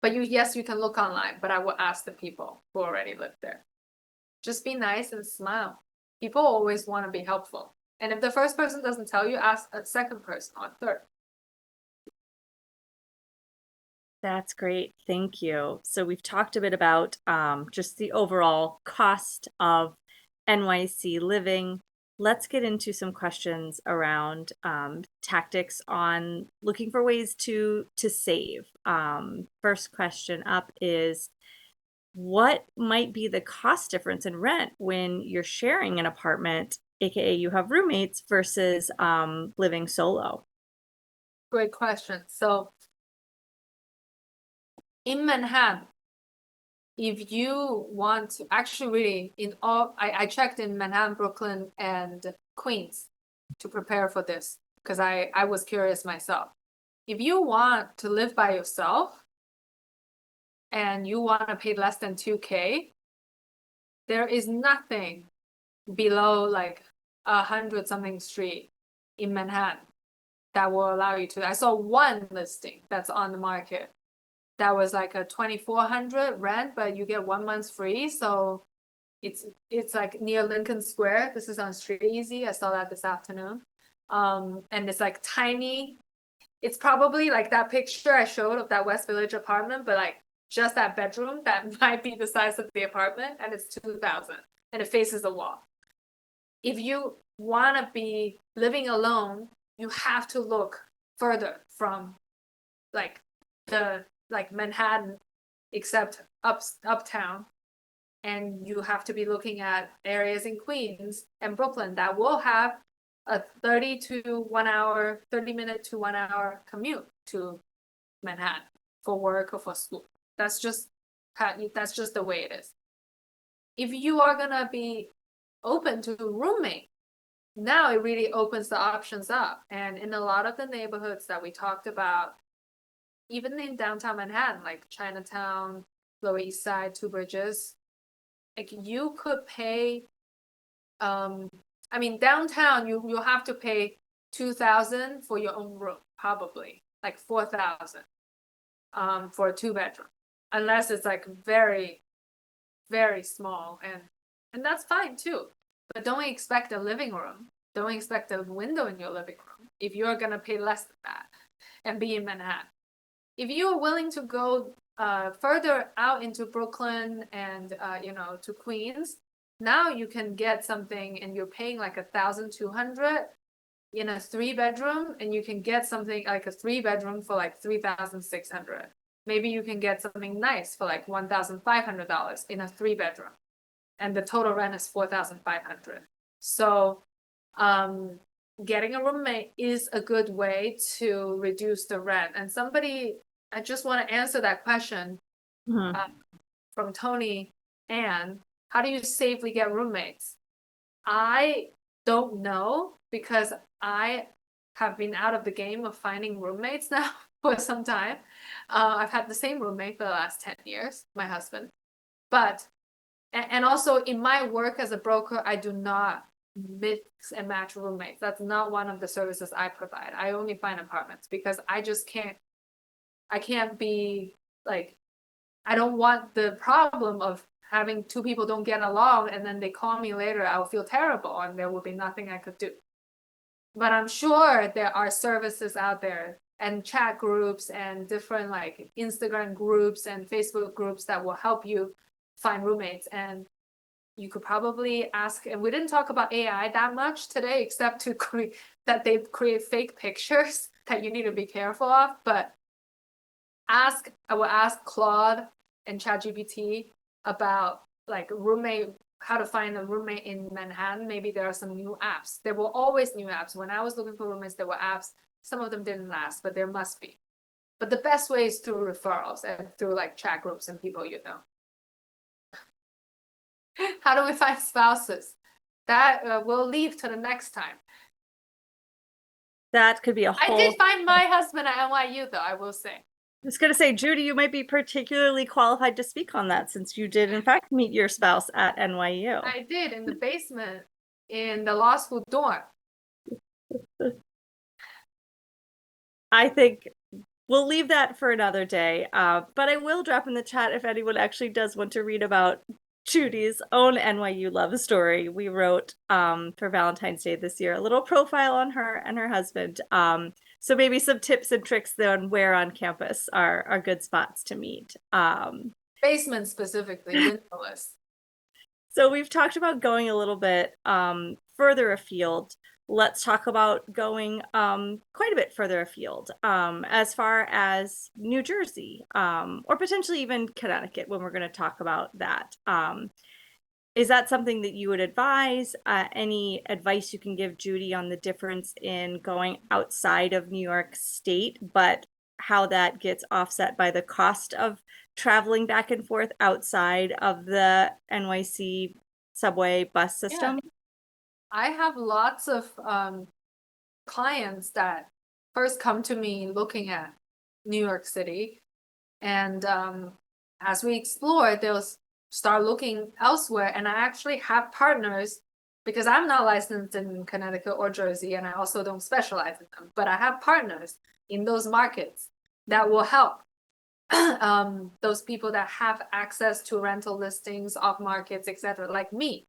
But yes, you can look online, but I will ask the people who already live there. Just be nice and smile. People always want to be helpful. And if the first person doesn't tell you, ask a second person or third. That's great. Thank you. So we've talked a bit about just the overall cost of NYC living. Let's get into some questions around tactics on looking for ways to save. First question up is, what might be the cost difference in rent when you're sharing an apartment, aka you have roommates, versus living solo? Great question. So in Manhattan, if you want to actually really I checked in Manhattan, Brooklyn, and Queens to prepare for this because I was curious myself. If you want to live by yourself and you want to pay less than 2K, there is nothing below like 100 something street in Manhattan that will allow you to. I saw one listing that's on the market that was like a 2,400 rent, but you get 1 month free. So it's like near Lincoln Square. This is on Street Easy. I saw that this afternoon. And it's like tiny. It's probably like that picture I showed of that West Village apartment, but like just that bedroom that might be the size of the apartment, and it's 2,000 and it faces the wall. If you want to be living alone, you have to look further from like Manhattan, except uptown, and you have to be looking at areas in Queens and Brooklyn that will have a 30 minute to 1 hour commute to Manhattan for work or for school. That's just the way it is. If you are gonna be open to roommate, now it really opens the options up. And in a lot of the neighborhoods that we talked about, even in downtown Manhattan, like Chinatown, Lower East Side, Two Bridges, like you could pay, I mean, downtown, you'll have to pay 2,000 for your own room, probably like 4,000 for a 2-bedroom, unless it's like very, very small and And that's fine too. But don't expect a living room. Don't expect a window in your living room if you're gonna pay less than that and be in Manhattan. If you're willing to go further out into Brooklyn and to Queens, now you can get something and you're paying like 1,200 in a 3-bedroom, and you can get something like a 3-bedroom for like 3,600. Maybe you can get something nice for like $1,500 in a 3-bedroom, and the total rent is 4,500. So getting a roommate is a good way to reduce the rent. And I just want to answer that question from Tony and how do you safely get roommates? I don't know because I have been out of the game of finding roommates now for some time. I've had the same roommate for the last 10 years, my husband. But, and also in my work as a broker, I do not mix and match roommates. That's not one of the services I provide. I only find apartments because I just can't, I can't be like, I don't want the problem of having 2 people don't get along and then they call me later, I'll feel terrible and there will be nothing I could do. But I'm sure there are services out there and chat groups and different like Instagram groups and Facebook groups that will help you find roommates. And you could probably ask, and we didn't talk about AI that much today, except to that they create fake pictures that you need to be careful of. But I will ask Claude and ChatGPT about like how to find a roommate in Manhattan. Maybe there are some new apps. There were always new apps. When I was looking for roommates, there were apps. Some of them didn't last, but there must be. But the best way is through referrals and through like chat groups and people you know. How do we find spouses? That we'll leave to the next time. That could be a whole. I did find my husband at NYU, though, I will say. I was going to say, Judy, you might be particularly qualified to speak on that since you did, in fact, meet your spouse at NYU. I did in the basement in the law school dorm. I think we'll leave that for another day, but I will drop in the chat if anyone actually does want to read about Judy's own NYU love story. We wrote for Valentine's Day this year a little profile on her and her husband. So maybe some tips and tricks on where on campus are good spots to meet. Basement specifically, windowless. So we've talked about going a little bit further afield. Let's talk about going quite a bit further afield, as far as New Jersey, or potentially even Connecticut when we're going to talk about that. Is that something that you would advise? Any advice you can give Judy on the difference in going outside of New York State, but how that gets offset by the cost of traveling back and forth outside of the NYC subway bus system? Yeah. I have lots of clients that first come to me looking at New York City. And as we explore, they'll start looking elsewhere. And I actually have partners because I'm not licensed in Connecticut or Jersey, and I also don't specialize in them. But I have partners in those markets that will help those people that have access to rental listings, off markets, etc., like me,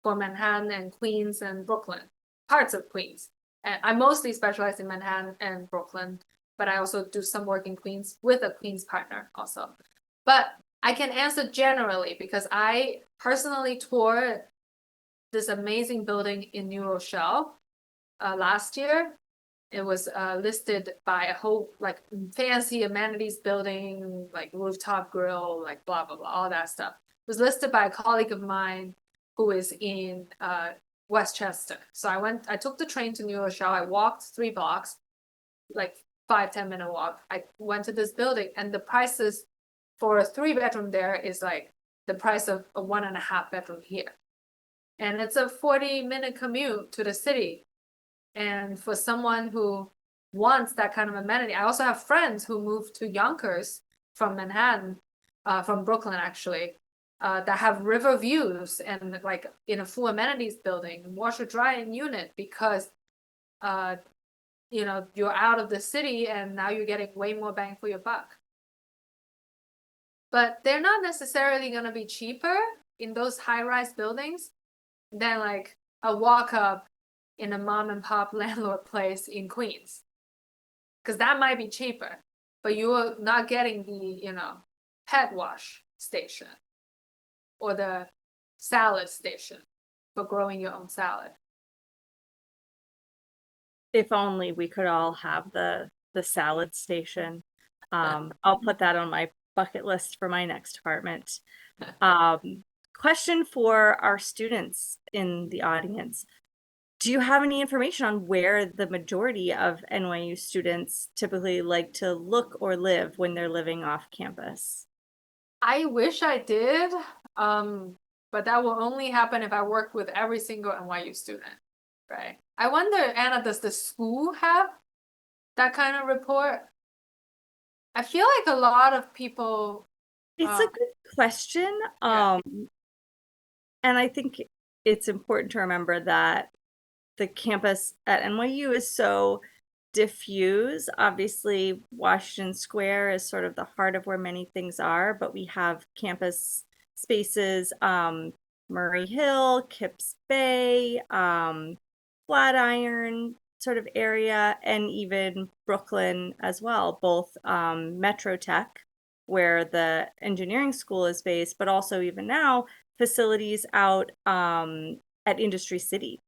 for Manhattan and Queens and Brooklyn, parts of Queens. And I mostly specialize in Manhattan and Brooklyn, but I also do some work in Queens with a Queens partner also. But I can answer generally because I personally toured this amazing building in New Rochelle last year. It was listed by a whole like fancy amenities building, like rooftop grill, like blah, blah, blah, all that stuff. It was listed by a colleague of mine who is in Westchester. So I took the train to New Rochelle. I walked 3 blocks, like 5-10 minute walk. I went to this building and the prices for a 3-bedroom there is like the price of a 1.5 bedroom here. And it's a 40-minute commute to the city. And for someone who wants that kind of amenity, I also have friends who moved to Yonkers from Manhattan, from Brooklyn actually, that have river views and like in a full amenities building, washer drying unit, because you're out of the city and now you're getting way more bang for your buck. But they're not necessarily going to be cheaper. in those high-rise buildings than like a walk-up in a mom and pop landlord place in Queens. Because that might be cheaper, but you are not getting the, head wash station or the salad station for growing your own salad. If only we could all have the salad station. I'll put that on my bucket list for my next apartment. Question for our students in the audience. Do you have any information on where the majority of NYU students typically like to look or live when they're living off campus? I wish I did, but that will only happen if I worked with every single NYU student, right? I wonder, Anna, does the school have that kind of report? I feel like a lot of people. It's a good question. Yeah. And I think it's important to remember that the campus at NYU is so diffuse. Obviously, Washington Square is sort of the heart of where many things are, but we have campus spaces, Murray Hill, Kips Bay, Flatiron sort of area, and even Brooklyn as well, both Metro Tech, where the engineering school is based, but also even now facilities out at Industry City.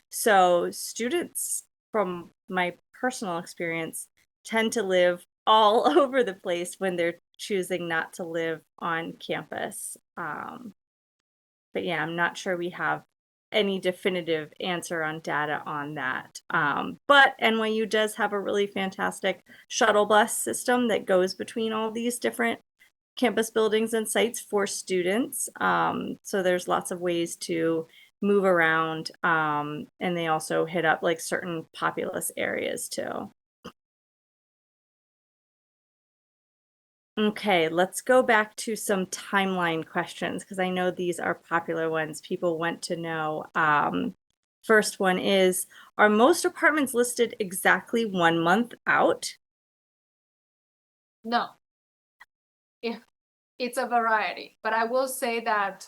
So students, from my personal experience, tend to live all over the place when they're choosing not to live on campus. But yeah, I'm not sure we have any definitive answer on data on that. But NYU does have a really fantastic shuttle bus system that goes between all these different campus buildings and sites for students. So there's lots of ways to move around, and they also hit up like certain populous areas too. Okay, let's go back to some timeline questions because I know these are popular ones people want to know. First one is, are most apartments listed exactly 1 month out? No. It's a variety, but I will say that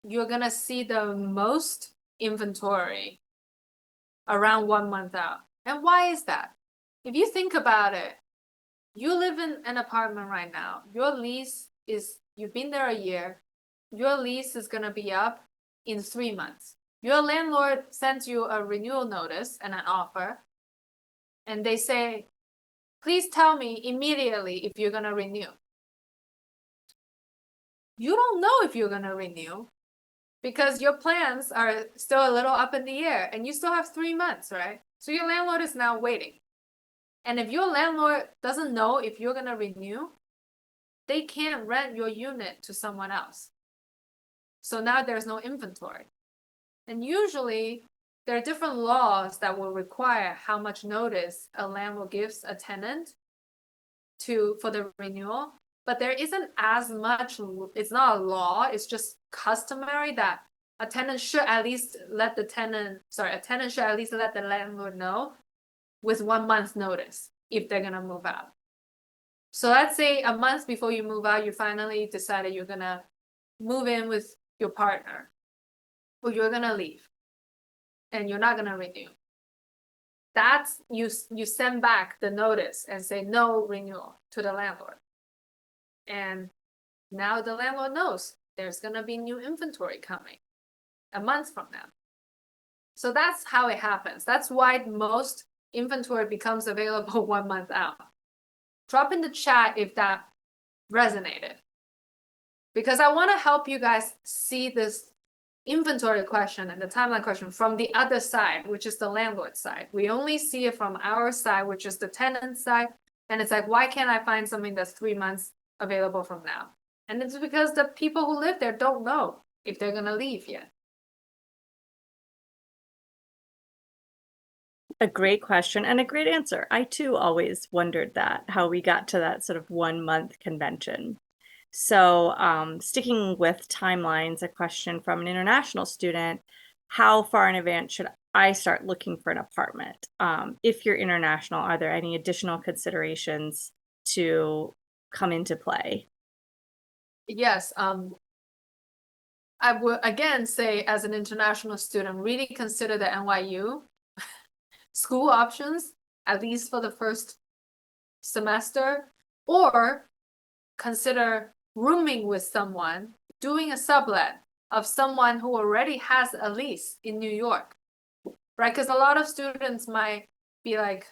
you're gonna see the most inventory around 1 month out. And why is that? If you think about it, you live in an apartment right now. Your lease is, you've been there a year. Your lease is gonna be up in 3 months. Your landlord sends you a renewal notice and an offer, and they say, please tell me immediately if you're gonna renew. You don't know if you're gonna renew because your plans are still a little up in the air and you still have 3 months, right? So your landlord is now waiting. And if your landlord doesn't know if you're gonna renew, they can't rent your unit to someone else. So now there's no inventory. And usually there are different laws that will require how much notice a landlord gives a tenant for the renewal, but there isn't as much, it's not a law, it's just customary that a tenant should at least let the landlord know with 1 month's notice if they're gonna move out. So let's say a month before you move out, you finally decided you're gonna move in with your partner, or you're gonna leave, and you're not gonna renew. That's you send back the notice and say no renewal to the landlord. And now the landlord knows there's gonna be new inventory coming a month from now. So that's how it happens. That's why most inventory becomes available 1 month out. Drop in the chat if that resonated. Because I want to help you guys see this inventory question and the timeline question from the other side, which is the landlord side. We only see it from our side, which is the tenant side. And it's like, why can't I find something that's 3 months available from now? And it's because the people who live there don't know if they're going to leave yet. A great question and a great answer. I too always wondered that, how we got to that sort of 1 month convention. So sticking with timelines, a question from an international student, how far in advance should I start looking for an apartment? If you're international, are there any additional considerations to come into play? Yes, I would again say, as an international student, really consider the NYU school options, at least for the first semester, or consider rooming with someone, doing a sublet of someone who already has a lease in New York, right? Because a lot of students might be like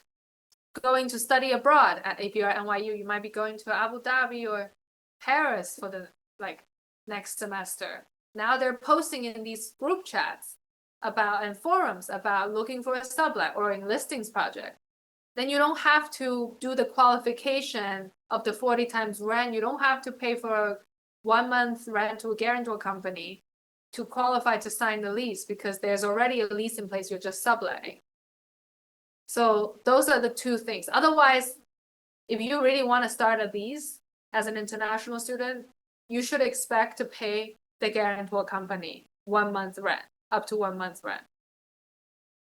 going to study abroad. If you're at NYU, you might be going to Abu Dhabi or Paris for the like next semester. Now they're posting in these group chats about and forums about looking for a sublet or a listings project. Then you don't have to do the qualification of the 40 times rent. You don't have to pay for a 1 month rent to a guarantor company to qualify to sign the lease, because there's already a lease in place. You're just subletting. So those are the two things. Otherwise, if you really want to start a lease as an international student, you should expect to pay the guarantor company 1 month rent, up to 1 month rent,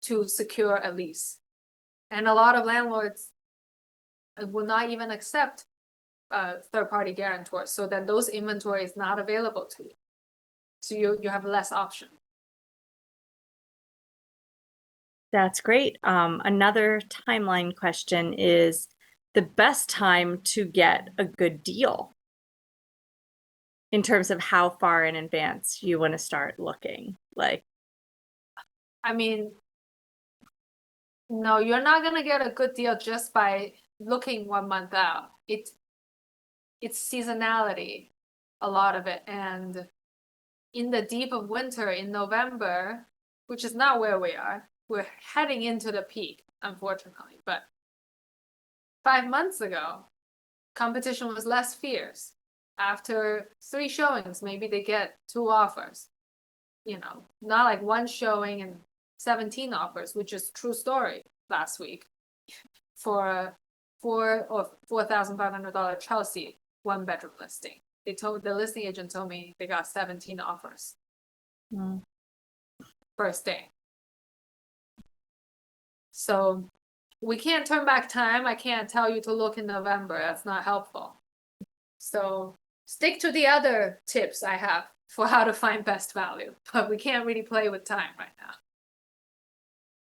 to secure a lease. And a lot of landlords will not even accept third-party guarantors. So then those inventory is not available to you. So you have less option. That's great. Another timeline question is the best time to get a good deal in terms of how far in advance you want to start looking. Like, I mean, no, you're not gonna get a good deal just by looking 1 month out. It's seasonality, a lot of it. And in the deep of winter in November, which is not where we are, we're heading into the peak, unfortunately. But 5 months ago, competition was less fierce. After 3 showings, maybe they get 2 offers. You know, not like 1 showing and 17 offers, which is true story last week for a $4,500 Chelsea 1-bedroom listing. The listing agent told me they got 17 offers. First day. So we can't turn back time. I can't tell you to look in November. That's not helpful. So stick to the other tips I have for how to find best value, but we can't really play with time right now.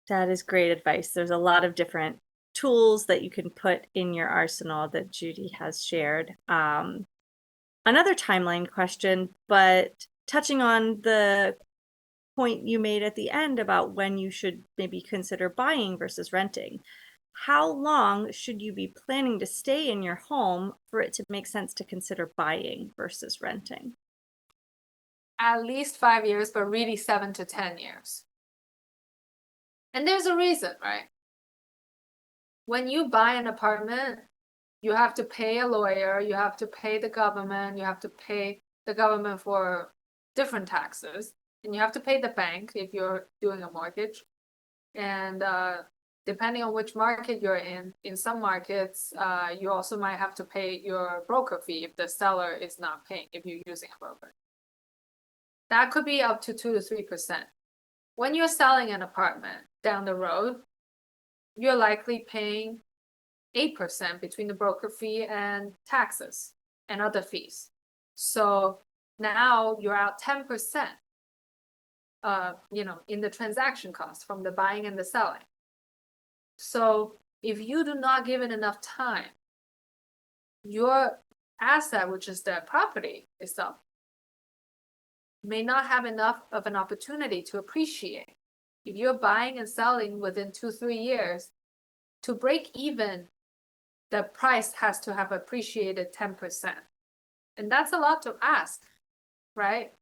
that is great advice. There's a lot of different tools that you can put in your arsenal that Judy has shared. Another timeline question, but touching on the point you made at the end about when you should maybe consider buying versus renting. How long should you be planning to stay in your home for it to make sense to consider buying versus renting? At least 5 years, but really 7 to 10 years. And there's a reason, right? When you buy an apartment, you have to pay a lawyer, you have to pay the government, you have to pay the government for different taxes, and you have to pay the bank if you're doing a mortgage. And depending on which market you're in some markets, you also might have to pay your broker fee if the seller is not paying, if you're using a broker. That could be up to 2 to 3%. When you're selling an apartment down the road, you're likely paying 8% between the broker fee and taxes and other fees. So now you're out 10%, in the transaction cost from the buying and the selling. So if you do not give it enough time, your asset, which is the property itself, may not have enough of an opportunity to appreciate. If you're buying and selling within 2-3 years, to break even, the price has to have appreciated 10%. And that's a lot to ask, right?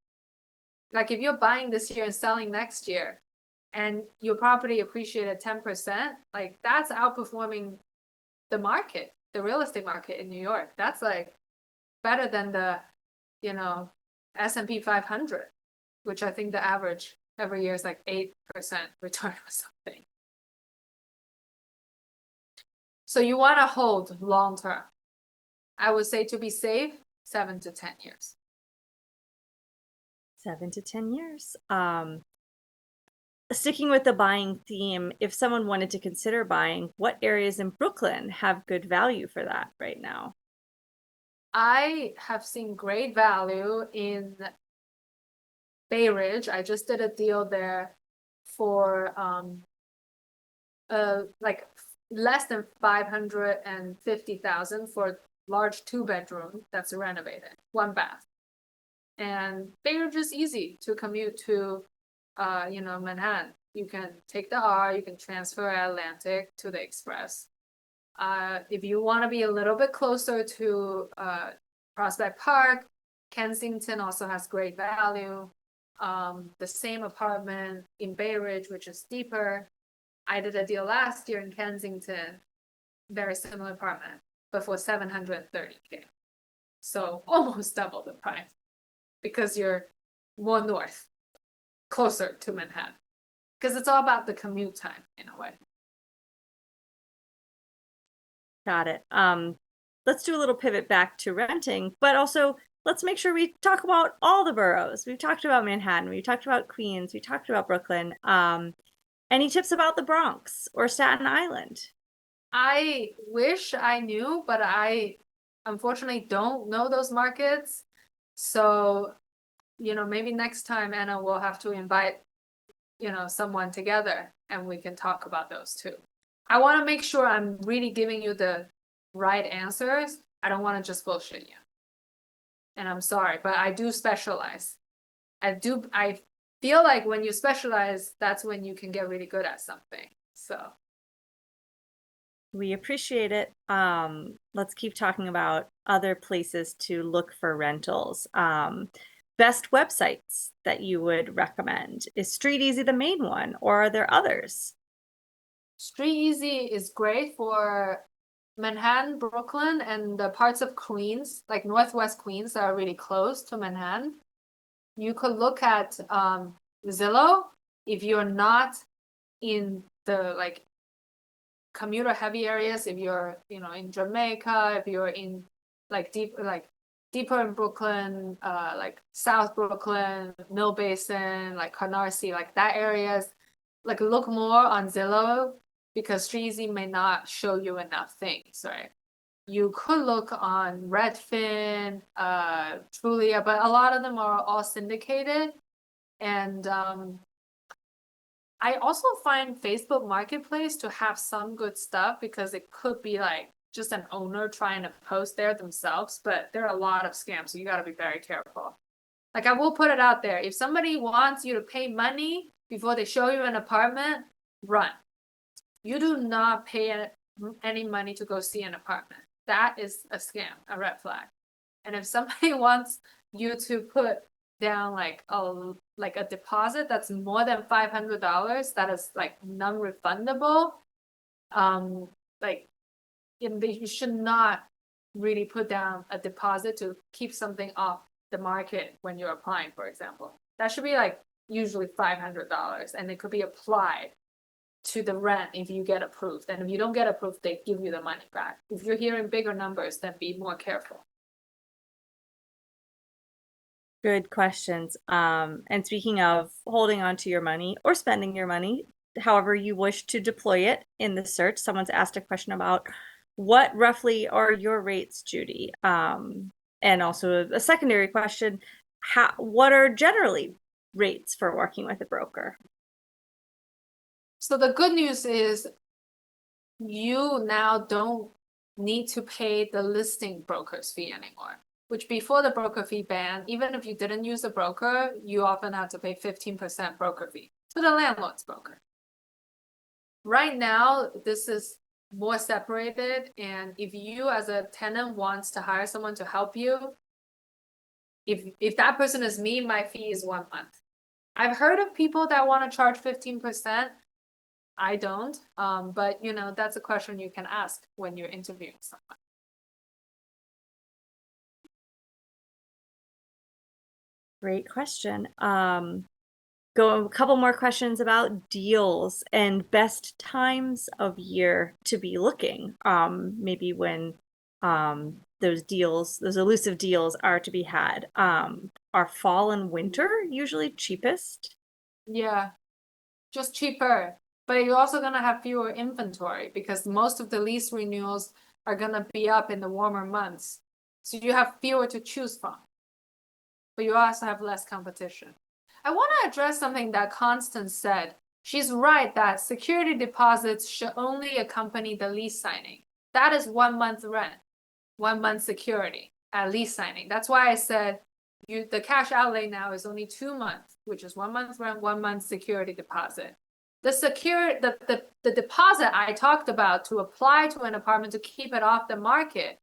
Like if you're buying this year and selling next year, and your property appreciated 10%, like that's outperforming the market, the real estate market in New York. That's like better than the, S&P 500, which I think the average every year is like 8% return or something. So you want to hold long term. I would say to be safe, 7 to 10 years. 7 to 10 years. Sticking with the buying theme, if someone wanted to consider buying, what areas in Brooklyn have good value for that right now? I have seen great value in Bay Ridge. I just did a deal there for like less than 550,000 for large 2-bedroom that's renovated, 1 bath. And Bay Ridge is easy to commute to Manhattan. You can take the R, you can transfer Atlantic to the Express. If you want to be a little bit closer to Prospect Park, Kensington also has great value. The same apartment in Bay Ridge, which is deeper. I did a deal last year in Kensington, very similar apartment, but for 730K. So almost double the price because you're more north, closer to Manhattan. Because it's all about the commute time in a way. Got it. Let's do a little pivot back to renting, but also let's make sure we talk about all the boroughs. We've talked about Manhattan, we've talked about Queens, we talked about Brooklyn. Any tips about the Bronx or Staten Island? I wish I knew, but I unfortunately don't know those markets. So, maybe next time, Anna, we'll have to invite, someone together and we can talk about those too. I want to make sure I'm really giving you the right answers. I don't want to just bullshit you. And I'm sorry, but I do specialize. I feel like when you specialize, that's when you can get really good at something. So we appreciate it. Let's keep talking about other places to look for rentals. Best websites that you would recommend. Is Street Easy the main one, or are there others? Street Easy is great for Manhattan, Brooklyn, and the parts of Queens, like Northwest Queens that are really close to Manhattan. You could look at Zillow if you're not in the like commuter heavy areas, if you're in Jamaica, if you're in like deeper in Brooklyn, like South Brooklyn, Mill Basin, like Canarsie, like that areas, like look more on Zillow because Street Easy may not show you enough things, right? You could look on Redfin, Trulia, but a lot of them are all syndicated. And I also find Facebook Marketplace to have some good stuff because it could be like just an owner trying to post there themselves, but there are a lot of scams, so you got to be very careful. Like I will put it out there. If somebody wants you to pay money before they show you an apartment, run. You do not pay any money to go see an apartment. That is a scam, a red flag. And if somebody wants you to put down like a deposit that's more than $500, that is like non-refundable, like you should not really put down a deposit to keep something off the market when you're applying, for example. That should be like usually $500, and it could be applied to the rent if you get approved. And if you don't get approved, they give you the money back. If you're hearing bigger numbers, then be more careful. Good questions. And speaking of holding on to your money or spending your money, however you wish to deploy it in the search, someone's asked a question about what roughly are your rates, Judy? And also a secondary question, what are generally rates for working with a broker? So the good news is you now don't need to pay the listing broker's fee anymore, which before the broker fee ban, even if you didn't use a broker, you often had to pay 15% broker fee to the landlord's broker. Right now, this is more separated, and if you as a tenant wants to hire someone to help you, if that person is me, my fee is 1 month. I've heard of people that want to charge 15%. I don't, but that's a question you can ask when you're interviewing someone. Great question. Go a couple more questions about deals and best times of year to be looking. Maybe when those elusive deals are to be had. Are fall and winter usually cheapest? Yeah, just cheaper. But you're also gonna have fewer inventory because most of the lease renewals are gonna be up in the warmer months. So you have fewer to choose from. But you also have less competition. I want to address something that Constance said. She's right that security deposits should only accompany the lease signing. That is 1 month rent, 1 month security at lease signing. That's why I said the cash outlay now is only 2 months, which is 1 month rent, 1 month security deposit. The deposit I talked about to apply to an apartment to keep it off the market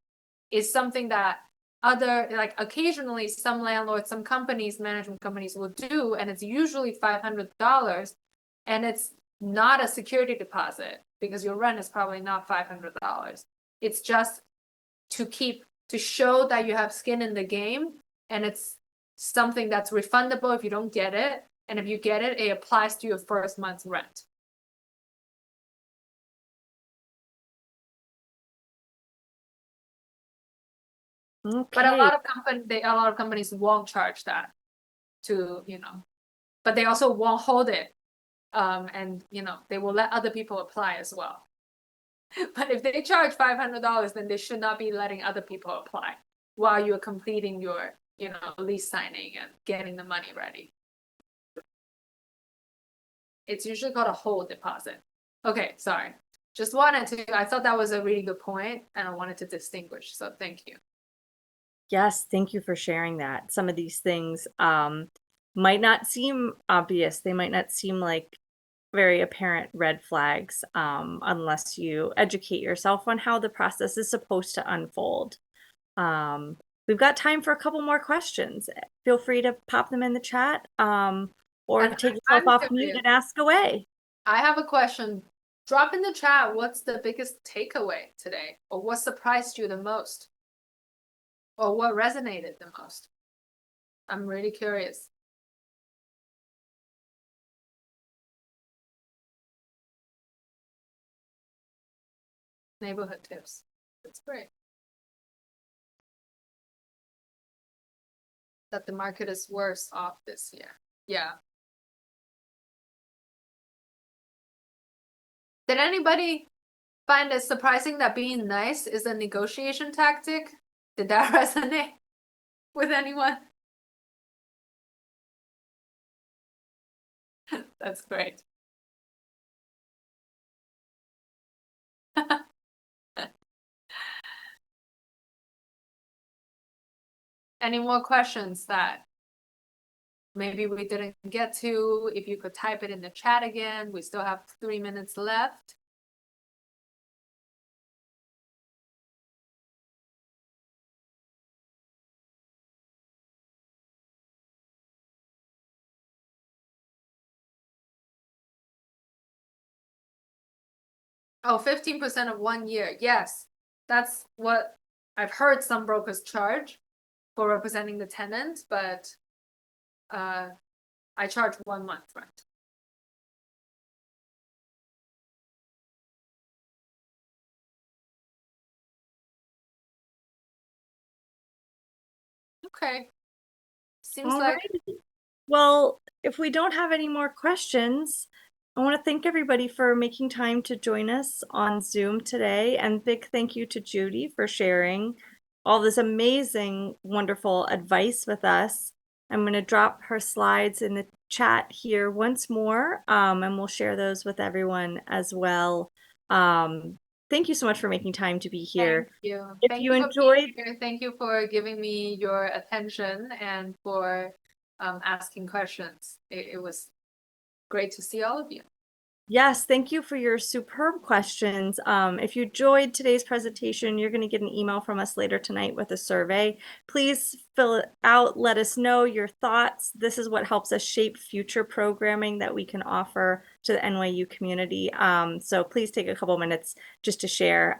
is something that like occasionally some landlords, some companies, management companies will do, and it's usually $500, and it's not a security deposit because your rent is probably not $500. It's just to show that you have skin in the game, and it's something that's refundable if you don't get it, and if you get it, it applies to your first month's rent. Okay. But a lot of companies won't charge that to, but they also won't hold it. And they will let other people apply as well. But if they charge $500, then they should not be letting other people apply while you're completing your, lease signing and getting the money ready. It's usually called a hold deposit. Okay, sorry. Just I thought that was a really good point, and I wanted to distinguish. So thank you. Yes, thank you for sharing that. Some of these things might not seem obvious. They might not seem like very apparent red flags unless you educate yourself on how the process is supposed to unfold. We've got time for a couple more questions. Feel free to pop them in the chat or take yourself off mute and ask away. I have a question. Drop in the chat what's the biggest takeaway today, or what surprised you the most, or what resonated the most. I'm really curious. Neighborhood tips. That's great. That the market is worse off this year. Yeah. Did anybody find it surprising that being nice is a negotiation tactic? Did that resonate with anyone? That's great. Any more questions that maybe we didn't get to? If you could type it in the chat again, we still have 3 minutes left. Oh, 15% of 1 year. Yes, that's what I've heard some brokers charge for representing the tenant, but I charge 1 month rent. Okay. Seems like well, if we don't have any more questions, I want to thank everybody for making time to join us on Zoom today, and big thank you to Judy for sharing all this amazing, wonderful advice with us. I'm going to drop her slides in the chat here once more, and we'll share those with everyone as well. Thank you so much for making time to be here. Thank you. If you enjoyed, thank you for giving me your attention and for asking questions. It was great to see all of you. yes, thank you for your superb questions. If you enjoyed today's presentation, you're going to get an email from us later tonight with a survey. Please fill it out. Let us know your thoughts. This is what helps us shape future programming that we can offer to the NYU community. So please take a couple minutes just to share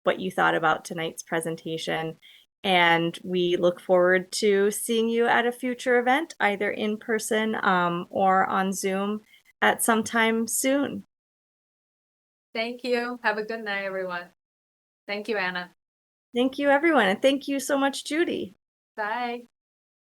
what you thought about tonight's presentation. And we look forward to seeing you at a future event, either in person or on Zoom at some time soon. Thank you. Have a good night, everyone. Thank you, Anna. Thank you, everyone. And thank you so much, Judy. Bye.